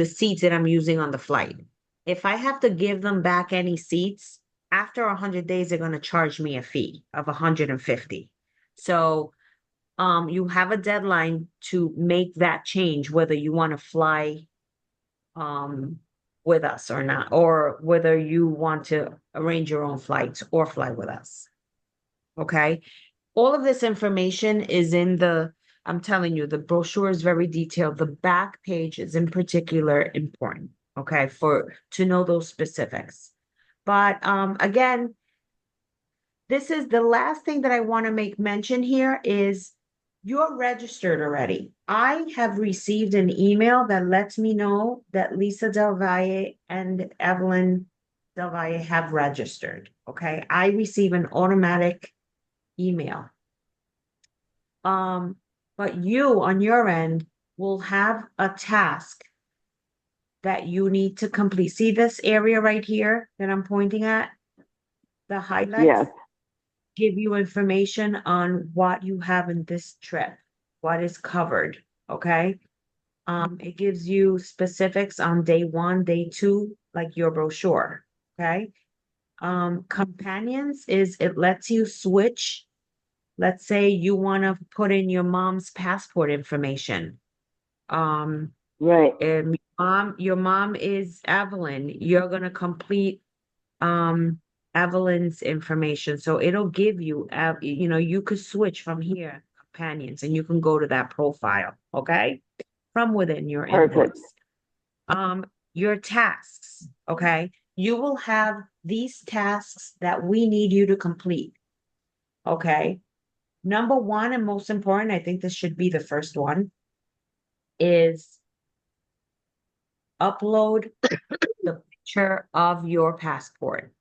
seats that I'm using on the flight. If I have to give them back any seats, after 100 days, they're going to charge me a fee of $150. So you have a deadline to make that change, whether you want to fly with us or not, or whether you want to arrange your own flights or fly with us. Okay. All of this information is in I'm telling you, the brochure is very detailed. The back page is in particular important, okay, to know those specifics. But again, this is the last thing that I want to make mention here is you're registered already. I have received an email that lets me know that Lisa Del Valle and Evelyn Del Valle have registered. Okay. I receive an automatic email. But you on your end will have a task that you need to complete. See this area right here that I'm pointing at? The highlights? Yes. Give you information on what you have in this trip, what is covered, okay? It gives you specifics on day 1, day 2, like your brochure, okay? Companions it lets you switch. Let's say you want to put in your mom's passport information. Right. And your mom is Evelyn. You're going to complete Evelyn's information. So it'll give you, you could switch from here, companions, and you can go to that profile, okay? From within your Perfect. invoice. Your tasks, okay? You will have these tasks that we need you to complete, okay? Number 1 and most important, I think this should be the first one, is upload the picture of your passport.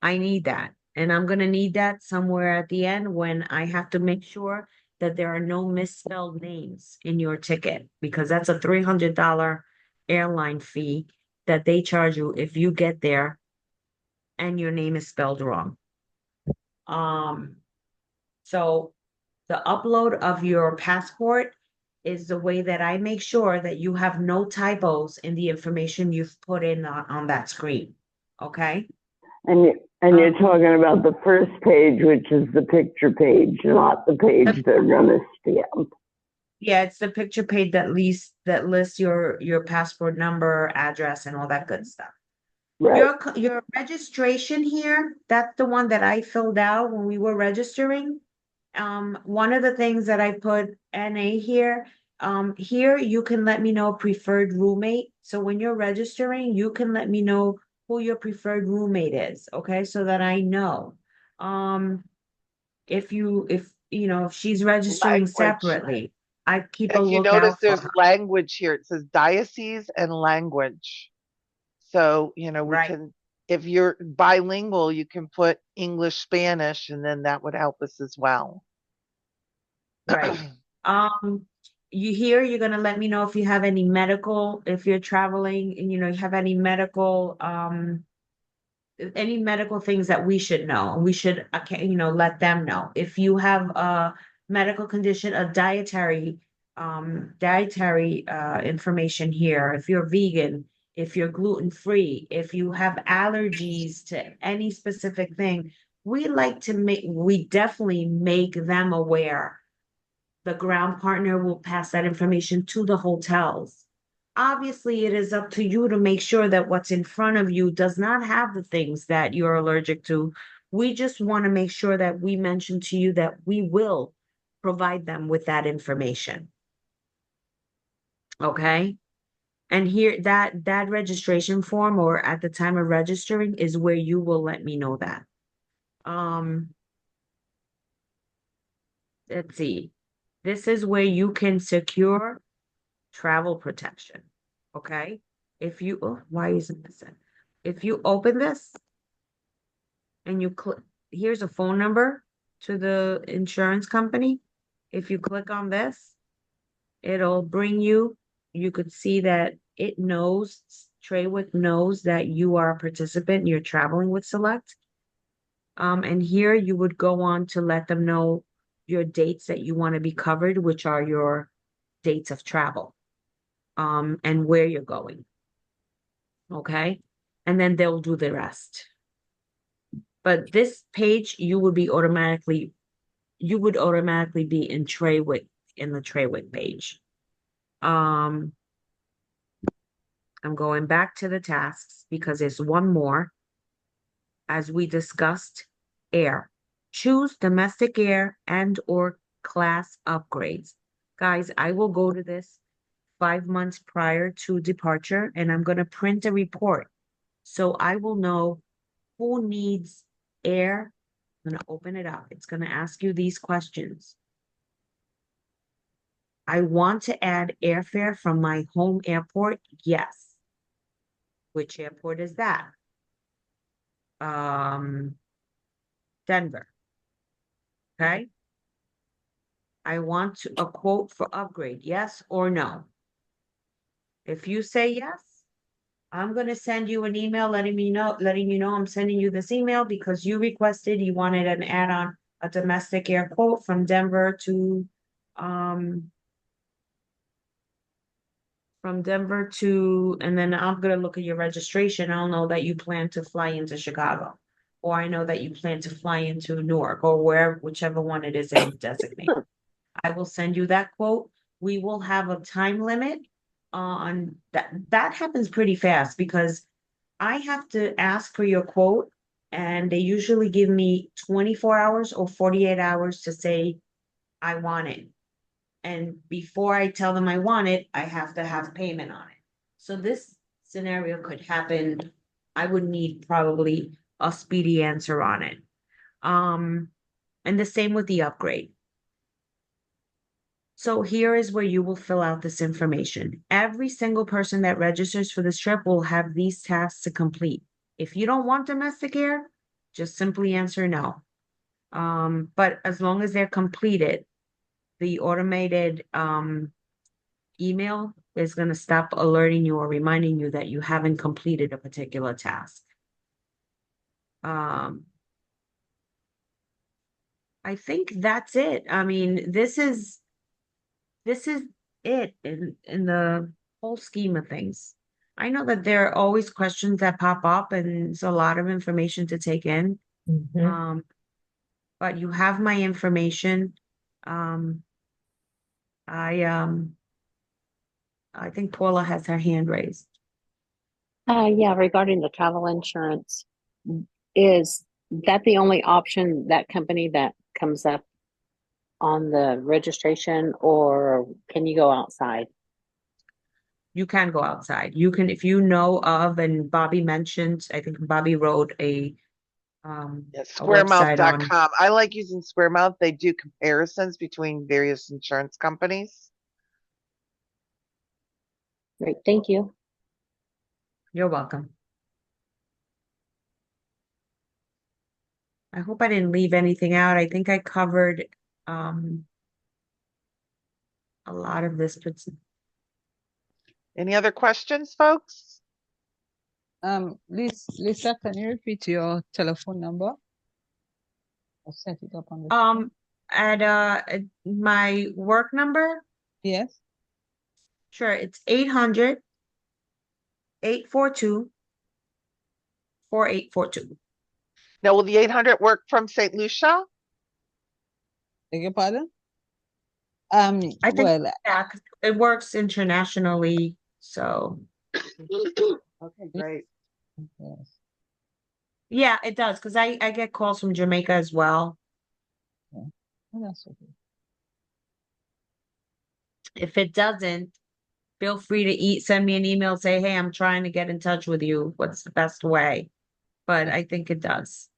I need that. And I'm gonna need that somewhere at the end when I have to make sure that there are no misspelled names in your ticket, because that's a $300 airline fee that they charge you if you get there and your name is spelled wrong. So the upload of your passport is the way that I make sure that you have no typos in the information you've put in on that screen. Okay? You're talking about the first page, which is the picture page, not the page they're gonna stamp. Yeah, it's the picture page that lists your passport number, address, and all that good stuff. Right. Your registration here, that's the one that I filled out when we were registering. One of the things that I put NA here, here you can let me know preferred roommate. So when you're registering, you can let me know who your preferred roommate is, okay? So that I know. If she's registering Language. separately, I keep a If you notice, lookout for there's her. language here. It says diocese and language. So, we Right. can, if you're bilingual, you can put English, Spanish, and then that would help us as well. Right. You're gonna let me know if you have any medical, if you're traveling and you have any medical things that we should know. We should let them know. If you have a medical condition, a dietary information here, if you're vegan, if you're gluten-free, if you have allergies to any specific thing, we definitely make them aware. The ground partner will pass that information to the hotels. Obviously, it is up to you to make sure that what's in front of you does not have the things that you're allergic to. We just want to make sure that we mention to you that we will provide them with that information. Okay? And here, that registration form, or at the time of registering, is where you will let me know that. Let's see. This is where you can secure travel protection. Okay? Why isn't this in? If you open this and you click, here's a phone number to the insurance company. If you click on this, it'll bring you could see that Traywick knows that you are a participant and you're traveling with Select. And here you would go on to let them know your dates that you want to be covered, which are your dates of travel, and where you're going. Okay? And then they'll do the rest. But this page, you would automatically be in Traywick, in the Traywick page. I'm going back to the tasks because there's one more. As we discussed, air. Choose domestic air and/or class upgrades. Guys, I will go to this 5 months prior to departure, and I'm going to print a report. So I will know who needs air. I'm going to open it up. It's going to ask you these questions. I want to add airfare from my home airport. Yes. Which airport is that? Denver. Okay. I want a quote for upgrade. Yes or no? If you say yes, I'm going to send you an email letting you know I'm sending you this email because you requested, you wanted an add-on, a domestic air quote from Denver to, and then I'm going to look at your registration. I'll know that you plan to fly into Chicago, or I know that you plan to fly into Newark, or whichever one it is that you designate. I will send you that quote. We will have a time limit on that. That happens pretty fast because I have to ask for your quote, and they usually give me 24 hours or 48 hours to say, I want it. And before I tell them I want it, I have to have payment on it. So this scenario could happen. I would need probably a speedy answer on it. And the same with the upgrade. So here is where you will fill out this information. Every single person that registers for this trip will have these tasks to complete. If you don't want domestic air, just simply answer no. But as long as they're completed, the automated email is going to stop alerting you or reminding you that you haven't completed a particular task. I think that's it. I mean, this is it in the whole scheme of things. I know that there are always questions that pop up and it's a lot of information to take in. But you have my information. I think Paula has her hand raised. Yeah, regarding the travel insurance, is that the only option, that company that comes up on the registration, or can you go outside? You can go outside. You can, if you know of, and Bobby mentioned, I think Bobby wrote a website on. Squaremouth.com. I like using Squaremouth. They do comparisons between various insurance companies. Great, thank you. You're welcome. I hope I didn't leave anything out. I think I covered a lot of this. Any other questions, folks? Lisa, can you repeat your telephone number? I'll set it up on the at my work number? Yes. Sure, it's 800-842-4842. Now, will the 800 work from St. Lucia? Beg your pardon? I think it works internationally, so. Okay, great. Yes. Yeah, it does, because I get calls from Jamaica as well. Okay. Oh, that's okay. If it doesn't, feel free to send me an email, say, hey, I'm trying to get in touch with you. What's the best way? But I think it does.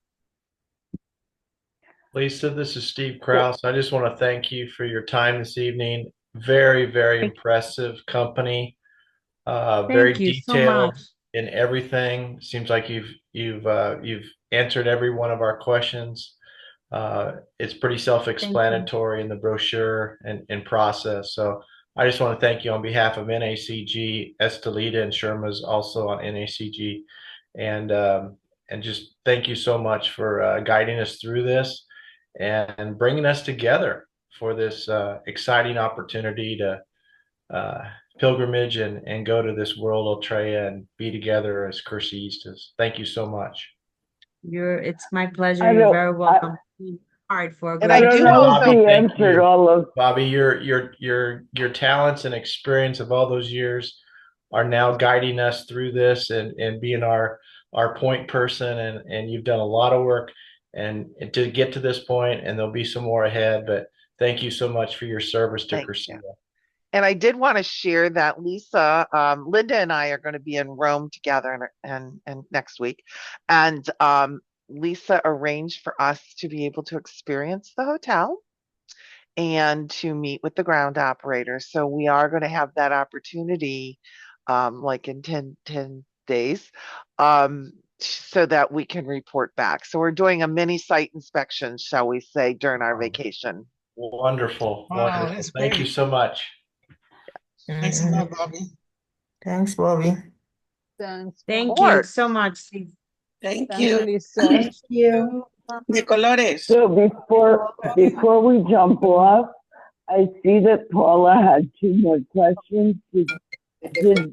Lisa, this is Steve Krause. I just want to thank you for your time this evening. Very, very impressive company. Very you so detailed much. in everything. Seems like you've answered every one of our questions. It's pretty self-explanatory in the brochure and process. So I just want to thank you on behalf of NACG. Estelita and Sherma's also on NACG, and just thank you so much for guiding us through this and bringing us together for this exciting opportunity to pilgrimage and go to this world Ultreya and be together as Cursistas. Thank you so much. It's my pleasure. You're very welcome. Hard for a And I do also answered all of Bobby, your talents and experience of all those years are now guiding us through this and being our point person, and you've done a lot of work and to get to this point, and there'll be some more ahead, but thank you so much for your service to Cursida. And I did want to share that Lisa, Linda and I are going to be in Rome together and next week. And Lisa arranged for us to be able to experience the hotel and to meet with the ground operator. So we are going to have that opportunity like in 10 days so that we can report back. So we're doing a mini site inspection, shall we say, during our vacation. Wonderful. Wow, Wonderful. that's Thank you great. so much. Thanks a lot, Bobby. Thanks, Bobby. Thanks. Thank you so much, Steve. Thank Thank you. you, Lisa. Thank you. De colores. So before we jump off, I see that Paula had two more questions. Did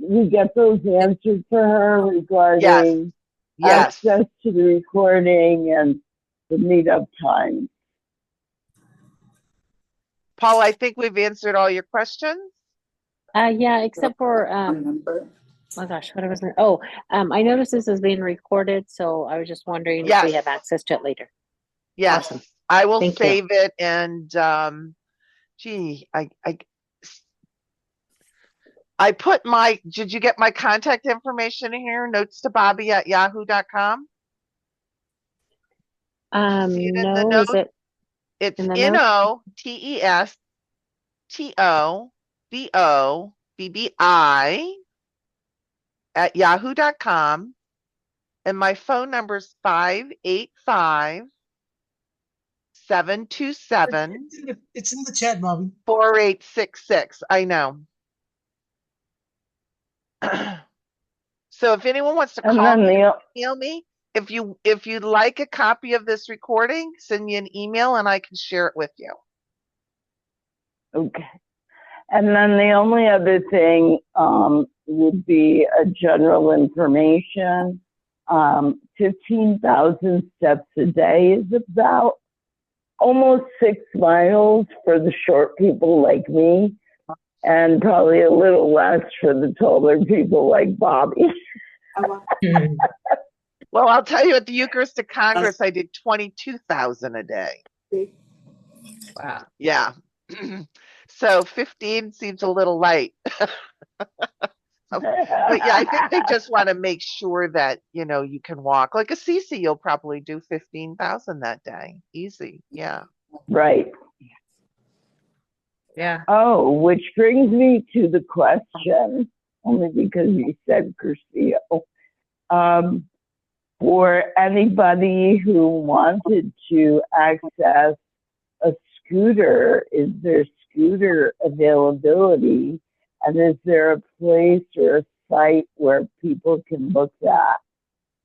we get those answered for her regarding Yes. access to the recording and the meetup time? Paul, I think we've answered all your questions. Yeah, except for oh gosh, what was it? Oh, I noticed this is being recorded, so I was just wondering if we have access to it later. Yes, Awesome. I will Thank you. save it. And I put did you get my contact information in here? Notes to Bobby at yahoo.com. No, is it? It's in the notes? NOTESTOBOBBI at yahoo.com. And my phone number is 585 727 It's in the chat, Bobby. 4866. I know. So if anyone wants to And call then me or the email me, if you'd like a copy of this recording, send me an email and I can share it with you. okay. And then the only other thing would be a general information. 15,000 steps a day is about almost 6 miles for the short people like me, and probably a little less for the taller people like Bobby. Well, I'll tell you, at the Eucharistic Congress, I did 22,000 a day. Wow. Yeah. So 15 seems a little light. But yeah, I think they just want to make sure that, you can walk. Like a Cece, you'll probably do 15,000 that day. Easy. Yeah. Right. Yeah. Oh, which brings me to the question, only because you said Curcio. For anybody who wanted to access a scooter, is there scooter availability? And is there a place or a site where people can look at?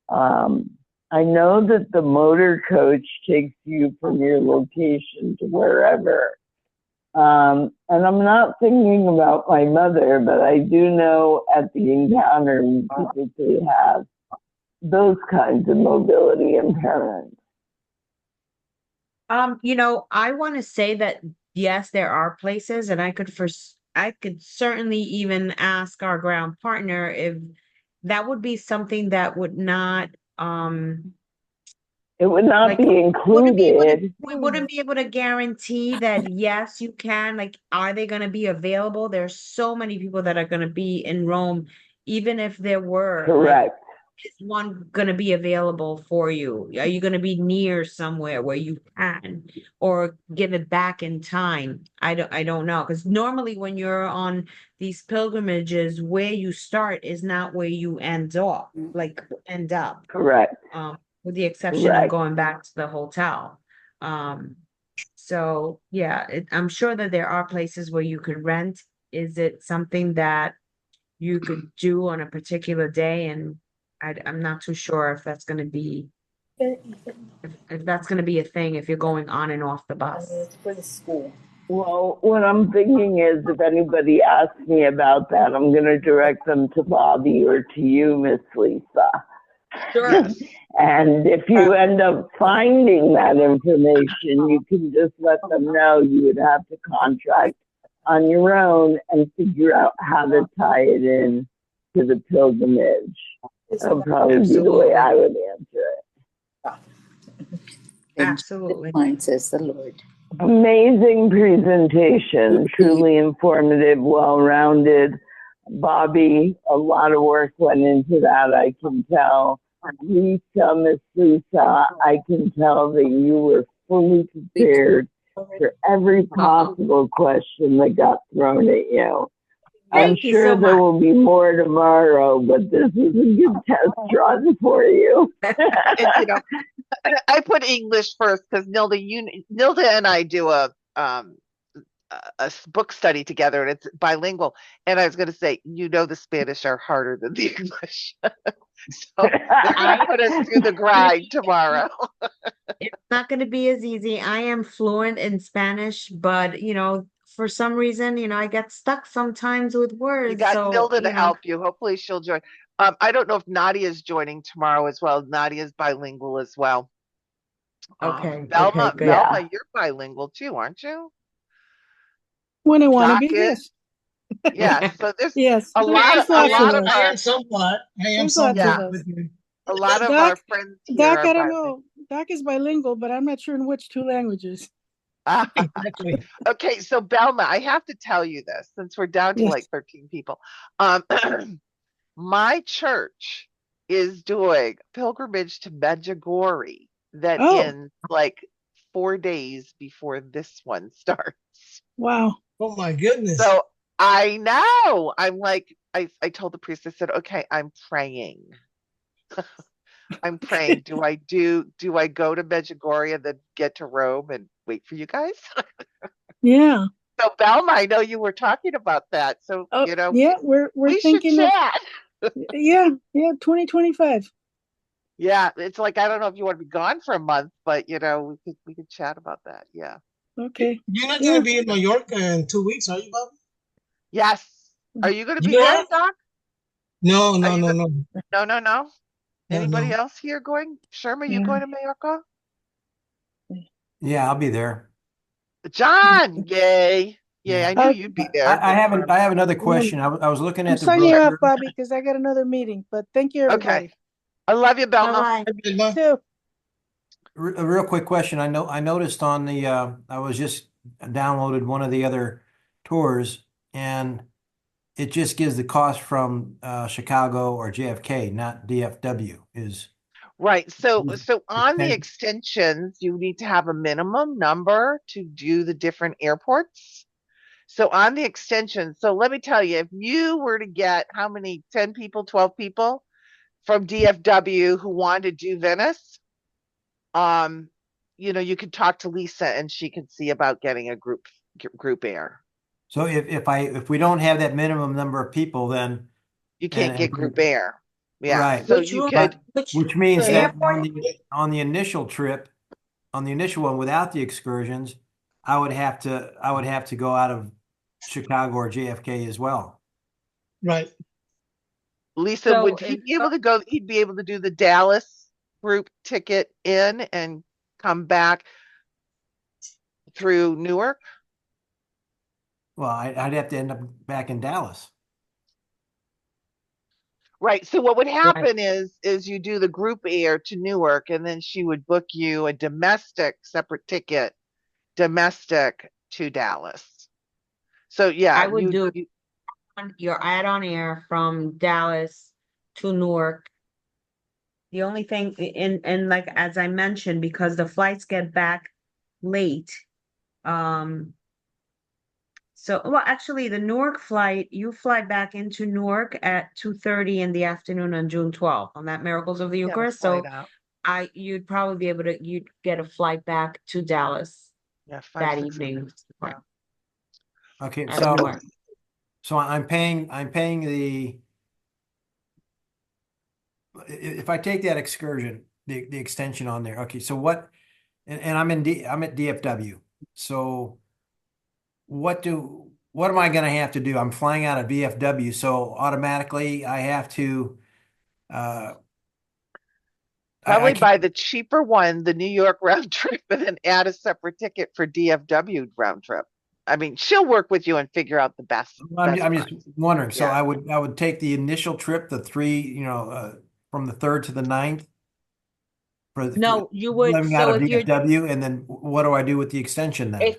I know that the motor coach takes you from your location to wherever. And I'm not thinking about my mother, but I do know at the Encounter we typically have those kinds of mobility impairments. I want to say that yes, there are places, and I could certainly even ask our ground partner if that would be something that would not it would not be included. We wouldn't be able to guarantee that yes, you can. Like, are they going to be available? There's so many people that are going to be in Rome, even if there were. Correct. Is one going to be available for you? Are you going to be near somewhere where you can, or give it back in time? I don't know, because normally when you're on these pilgrimages, where you start is not where you end up. Correct. With the exception of going back to the hotel. So yeah, I'm sure that there are places where you could rent. Is it something that you could do on a particular day? And I'm not too sure if that's going to be if that's going to be a thing if you're going on and off the bus. It's for the school. Well, what I'm thinking is if anybody asks me about that, I'm going to direct them to Bobby or to you, Miss Lisa. Sure. And if you end up finding that information, you can just let them know you would have to contract on your own and figure out how to tie it in to the pilgrimage. That'll probably be the way I would answer it. Absolutely. Mine says the Lord. Amazing presentation, truly informative, well-rounded. Bobby, a lot of work went into that, I can tell. Lisa, Miss Lisa, I can tell that you were fully prepared for every possible question that got thrown at you. I'm sure there will be more tomorrow, but this is a good test run for you. And, I put English first because Nilda and I do a book study together, and it's bilingual. And I was going to say, the Spanish are harder than the English. So they're going to put us through the grind tomorrow. It's not going to be as easy. I am fluent in Spanish, but for some reason, I get stuck sometimes with words. You got Nilda to help you. Hopefully she'll join. I don't know if Nadia is joining tomorrow as well. Nadia is bilingual as well. Okay. Velma, Okay, good. Velma, you're bilingual too, aren't you? When I want to be, Doc is? yes. Yeah. So there's Yes. a lot of I am somewhat. There's lots of us. A lot of Doc, our friends here Doc, are I don't bilingual. know. Doc is bilingual, but I'm not sure in which 2 languages. Exactly. Okay, so Belma, I have to tell you this since we're down to like 13 people. My church is doing pilgrimage to Medjugorje that ends like 4 days before this one starts. Wow. Oh my goodness. So I know. I'm like, I told the priest, I said, okay, I'm praying. I'm praying. Do I go to Medjugorje, then get to Rome and wait for you guys? Yeah. So Belma, I know you were talking about that. So, Oh, yeah, we're we should thinking of, chat. yeah, 2025. Yeah, it's like I don't know if you want to be gone for a month, but we could chat about that. Yeah. Okay. You're not Yeah. gonna be in Mallorca in 2 weeks, are you, Bob? Yes. Are you going to be You there, are? Doc? No, Are no, you no, go- no, No. no, Anybody no. else here going? Sherma, you Yeah. going to Mallorca? Yeah, I'll be there. John, yay. Yay, Yeah. I knew you'd be there. I have another question. I was looking I'm at the signing you off, brochure. Bobby, because I got another meeting, but thank you, everybody. Okay. I love you, Belma. You too. A real quick question. I noticed on the I was just downloaded one of the other tours, and it just gives the cost from Chicago or JFK, not DFW. Right. So on the Extended. extensions, you need to have a minimum number to do the different airports. So on the extension, so let me tell you, if you were to get how many, 10 people, 12 people from DFW who wanted to do Venice, you could talk to Lisa and she could see about getting a group air. So if we don't have that minimum number of people, then You can't get group air. Yeah. right. So you could, Which means that on the initial trip, on the initial one without the excursions, I would have to go out of Chicago or JFK as well. Right. Lisa, So would he be able to go? He'd be able to do the Dallas group ticket in and come back through Newark? Well, I'd have to end up back in Dallas. Right. So what would happen is you do the group air to Newark, and then she would book you a domestic separate ticket, domestic to Dallas. So yeah, I would do your add-on air from Dallas to Newark. The only thing, and like as I mentioned, because the flights get back late, so well actually the Newark flight, you fly back into Newark at 2:30 in the afternoon on June 12th on that Miracles of the get a Eucharist. flight So out. you'd probably be able to, you'd get a flight back to Dallas Yeah, that 5-6 evening. hours. Yeah. Okay, Out of Newark. so I'm paying the if I take that excursion, the extension on there. Okay, so what? And I'm at DFW. So what am I going to have to do? I'm flying out of VFW, so automatically I have to. Probably I buy the cheaper one, the New York round trip, and then add a separate ticket for DFW round trip. I mean, she'll work with you and figure out the best. I'm just wondering. So Yeah. I would take the initial trip, the three, from the 3rd to the 9th. No, you would. Living out So of if you're VFW, and then what do I do with the extension then?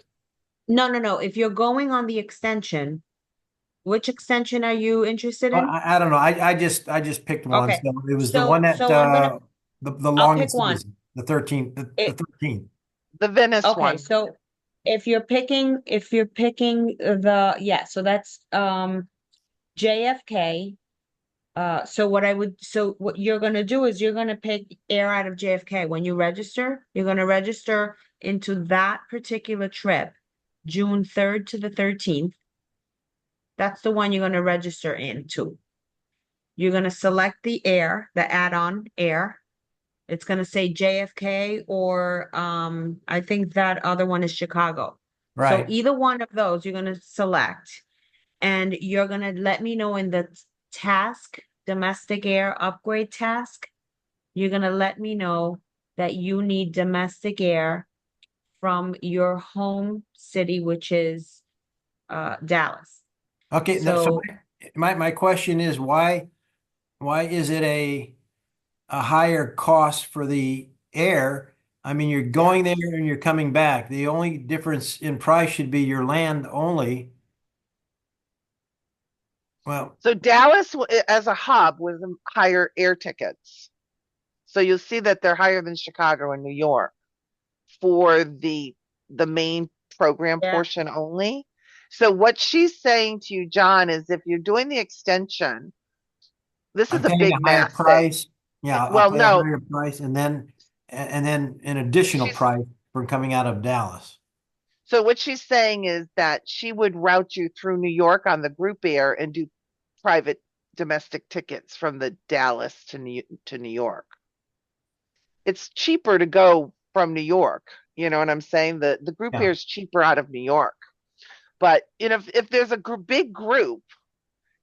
no. If you're going on the extension, which extension are you interested in? I don't know. I just picked one. Okay. So it was the one that So I'm gonna the I'll pick longest one. is the 13th. The 13th. The Venice Okay, one. so if you're picking so that's JFK. So what you're gonna do is you're gonna pick air out of JFK. When you register, you're gonna register into that particular trip, June 3rd to the 13th. That's the one you're gonna register into. You're gonna select the air, the add-on air. It's gonna say JFK or I think that other one is Chicago. So Right. either one of those you're gonna select, and you're gonna let me know in the task, domestic air upgrade task. You're gonna let me know that you need domestic air from your home city, which is Dallas. Okay. So my question is why is it a higher cost for the air? I mean, you're going there and you're coming back. The only difference in price should be your land only. Well, So Dallas as a hub was higher air tickets. So you'll see that they're higher than Chicago and New York for the main program portion only. So what she's saying to you, John, is if you're doing the extension, this I'm is a paying big a higher mass thing. price. Yeah, I'll Well, pay a no, higher price and then an additional she's price for coming out of Dallas. so what she's saying is that she would route you through New York on the group air and do private domestic tickets from the Dallas to New York. It's cheaper to go from New York. You know what I'm saying? The group Yeah. air is cheaper out of New York. But you know, if there's a big group,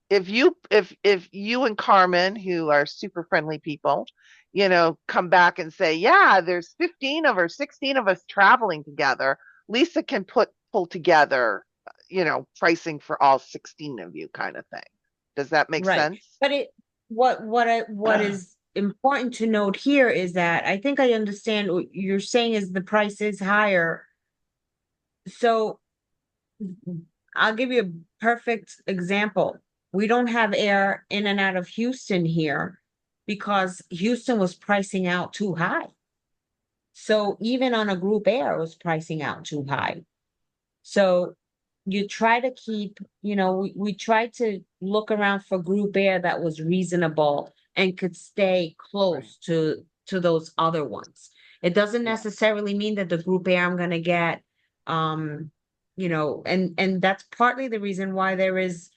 if you and Carmen, who are super friendly people, you know, come back and say, yeah, there's 15 of or 16 of us traveling together, Lisa can pull together, you know, pricing for all 16 of you kind of thing. Does that make Right. sense? But what is important to note here is that I think I understand what you're saying is the price is higher. So I'll give you a perfect example. We don't have air in and out of Houston here because Houston was pricing out too high. So even on a group air, it was pricing out too high. So you try to keep, you know, we tried to look around for group air that was reasonable and could stay close to those other ones. It doesn't necessarily mean that the group air I'm gonna get, you know, and that's partly the reason why there is,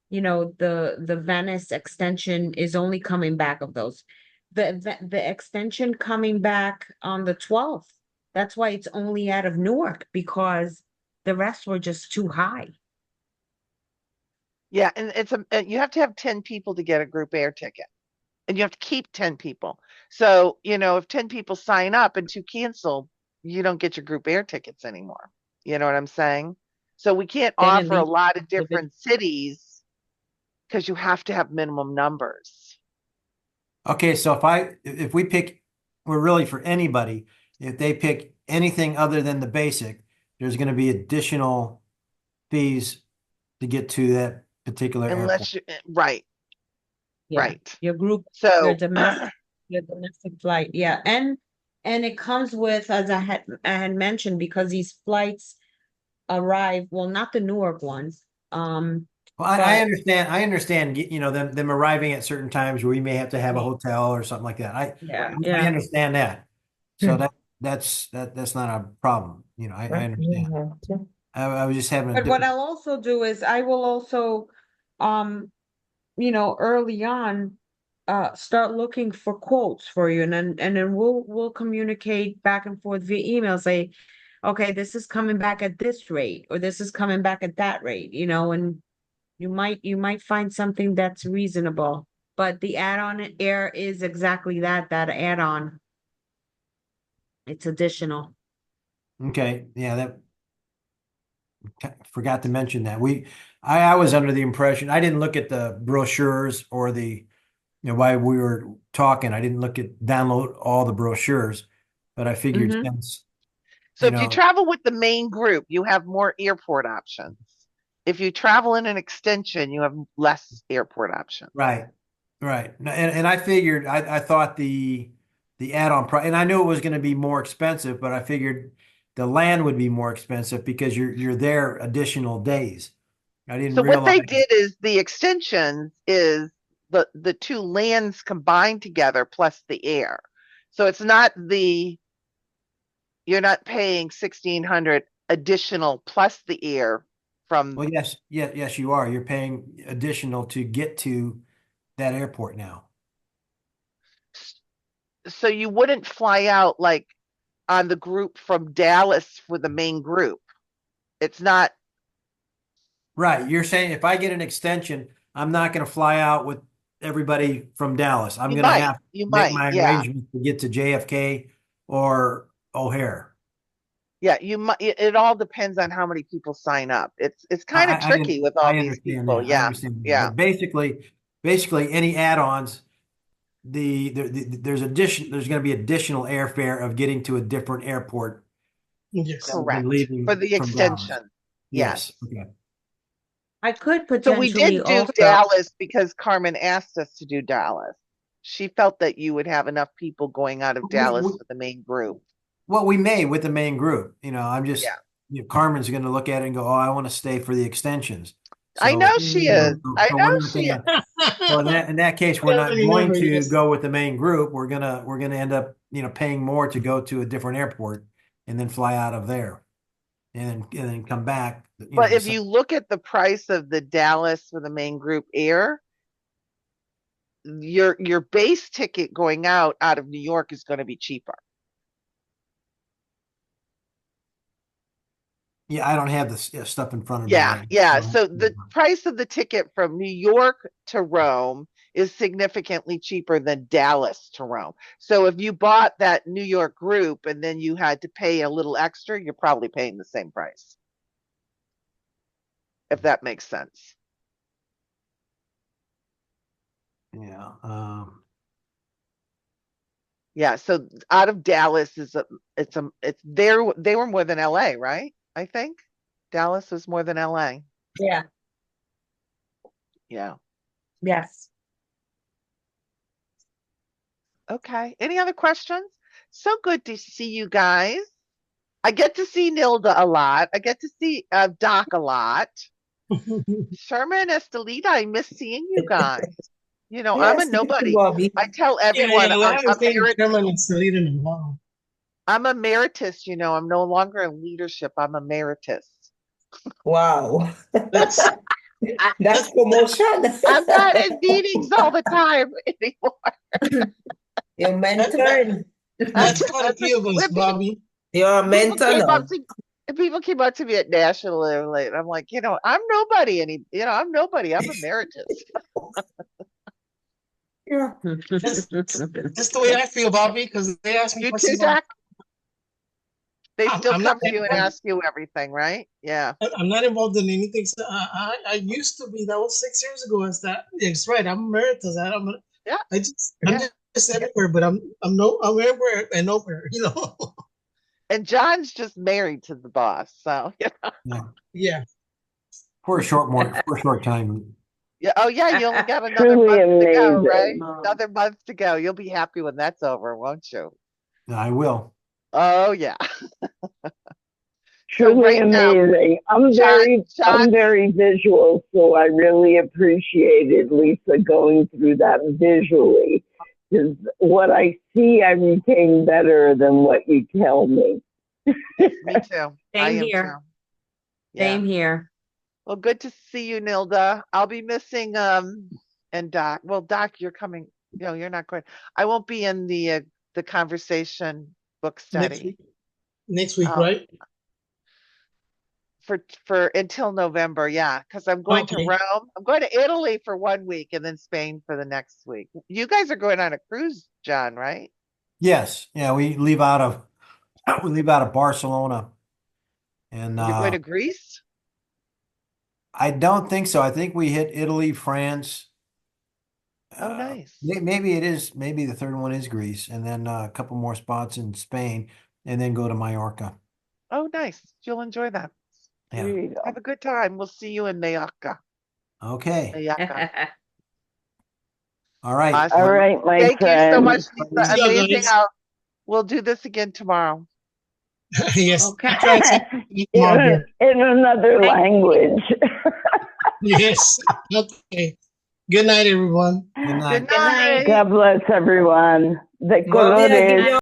you know, the Venice extension is only coming back of those. The extension coming back on the 12th. That's why it's only out of Newark because the rest were just too high. Yeah, and you have to have 10 people to get a group air ticket. And you have to keep 10 people. So, you know, if 10 people sign up and 2 cancel, you don't get your group air tickets anymore. You know what I'm saying? So we can't Then it offer a leaves lot of the big- different cities because you have to have minimum numbers. Okay, so if we pick, we're really for anybody, if they pick anything other than the basic, there's going to be additional fees to get to that particular airport. Unless you right, Yeah, right. your group, So your domestic flight, yeah, and it comes with, as I had mentioned, because these flights arrive, well, not the Newark ones, Well, I but understand, you know, them arriving at certain times where we may have to have a hotel or something like that. I understand that. So that's not a problem. You know, I understand. I was just having a but what different. I'll also do is I will also, um, you know, early on, start looking for quotes for you, and then we'll communicate back and forth via email, say, okay, this is coming back at this rate, or this is coming back at that rate, you know, and you might find something that's reasonable. But the add-on air is exactly that add-on. It's additional. Okay, yeah, forgot to mention that. I was under the impression, I didn't look at the brochures or you know, while we were talking, I didn't download all the brochures, but I figured since, so you if you know, travel with the main group, you have more airport options. If you travel in an extension, you have less airport options. right. And I figured, I thought the add-on price, and I knew it was going to be more expensive, but I figured the land would be more expensive because you're there additional days. I didn't So what realize. they did is the extensions is the 2 lands combined together plus the air. So it's not you're not paying 1,600 additional plus the air from. Well, yes, you are. You're paying additional to get to that airport now. So you wouldn't fly out like on the group from Dallas for the main group. It's not. Right. You're saying if I get an extension, I'm not going to fly out with everybody from Dallas. I'm going to have to make my Yeah. arrangements to get to JFK or O'Hare. Yeah, you might. It all depends on how many people sign up. It's kind of tricky with all I these understand people. that. I Yeah, understand that. yeah. But basically any add-ons, there's going to be additional airfare of getting to a different airport. Yes. Correct. Leaving For the from Dallas. extension. Yes. Okay. I could So we potentially did do also, Dallas because Carmen asked us to do Dallas. She felt that you would have enough people going out of Dallas for the main group. Well, we may with the main group. You know, I'm just, Yeah. you know, Carmen's going to look at it and go, oh, I want to stay for the extensions. I know she is. I So know we're not she is. gonna, so in that case, we're not going to go with the main group. We're gonna end up, paying more to go to a different airport and then fly out of there. And then come back. But if you look at the price of the Dallas for the main group air, your base ticket going out of New York is going to be cheaper. Yeah, I don't have the stuff in front of me. Yeah, Right? yeah. So the price of the ticket from New York to Rome is significantly cheaper than Dallas to Rome. So if you bought that New York group and then you had to pay a little extra, you're probably paying the same price. If that makes sense. Yeah. Yeah, so out of Dallas it's they were more than LA, right? I think Dallas was more than LA. Yeah. Yeah. Yes. Okay. Any other questions? So good to see you guys. I get to see Nilda a lot. I get to see Doc a lot. Sherman, Estelita, I miss seeing you guys. I'm a nobody. I tell everyone I'm emeritus, I'm no longer in leadership. I'm emeritus. Wow. That's promotion. I'm not in meetings all the time anymore. Your mentor. That's quite a few of us, Bobby. You're a mentor now. People came up to me at national and I'm like, I'm nobody I'm nobody. I'm emeritus. Yeah. That's the way I feel, Bobby, because they ask me questions. They still come to you and ask you everything, right? Yeah. I'm not involved in anything. So I used to be. That was 6 years ago. It's right. I'm emeritus. I'm just everywhere, but I'm everywhere and nowhere. And John's just married to the boss, so yeah. For a short time. Yeah. Oh yeah, you only got another month to go, right? Another month to go. You'll be happy when that's over, won't you? I will. Oh yeah. Truly amazing. I'm very visual, so I really appreciated Lisa going through that visually. Because what I see, I retain better than what you tell me. Me too. Same here. Same here. Well, good to see you, Nilda. I'll be missing and Doc. Well, Doc, you're coming. No, you're not going. I won't be in the conversation book study next week, right? For until November, yeah, because I'm going to Rome. I'm going to Italy for 1 week and then Spain for the next week. You guys are going on a cruise, John, right? Yes. Yeah, we leave out of Barcelona. And you're going to Greece? I don't think so. I think we hit Italy, France. Oh, nice. Maybe it is. Maybe the third one is Greece, and then a couple more spots in Spain, and then go to Mallorca. Oh, nice. You'll enjoy that. Yeah. Have a good time. We'll see you in Mallorca. Okay. Mallorca. All right. Awesome. All right, my Thank friend. you so much, Lisa. Amazing. We'll do this again tomorrow. Yes. Okay. in another language. Yes. Okay. Good night, everyone. Good night. Good night. God bless everyone. De colores.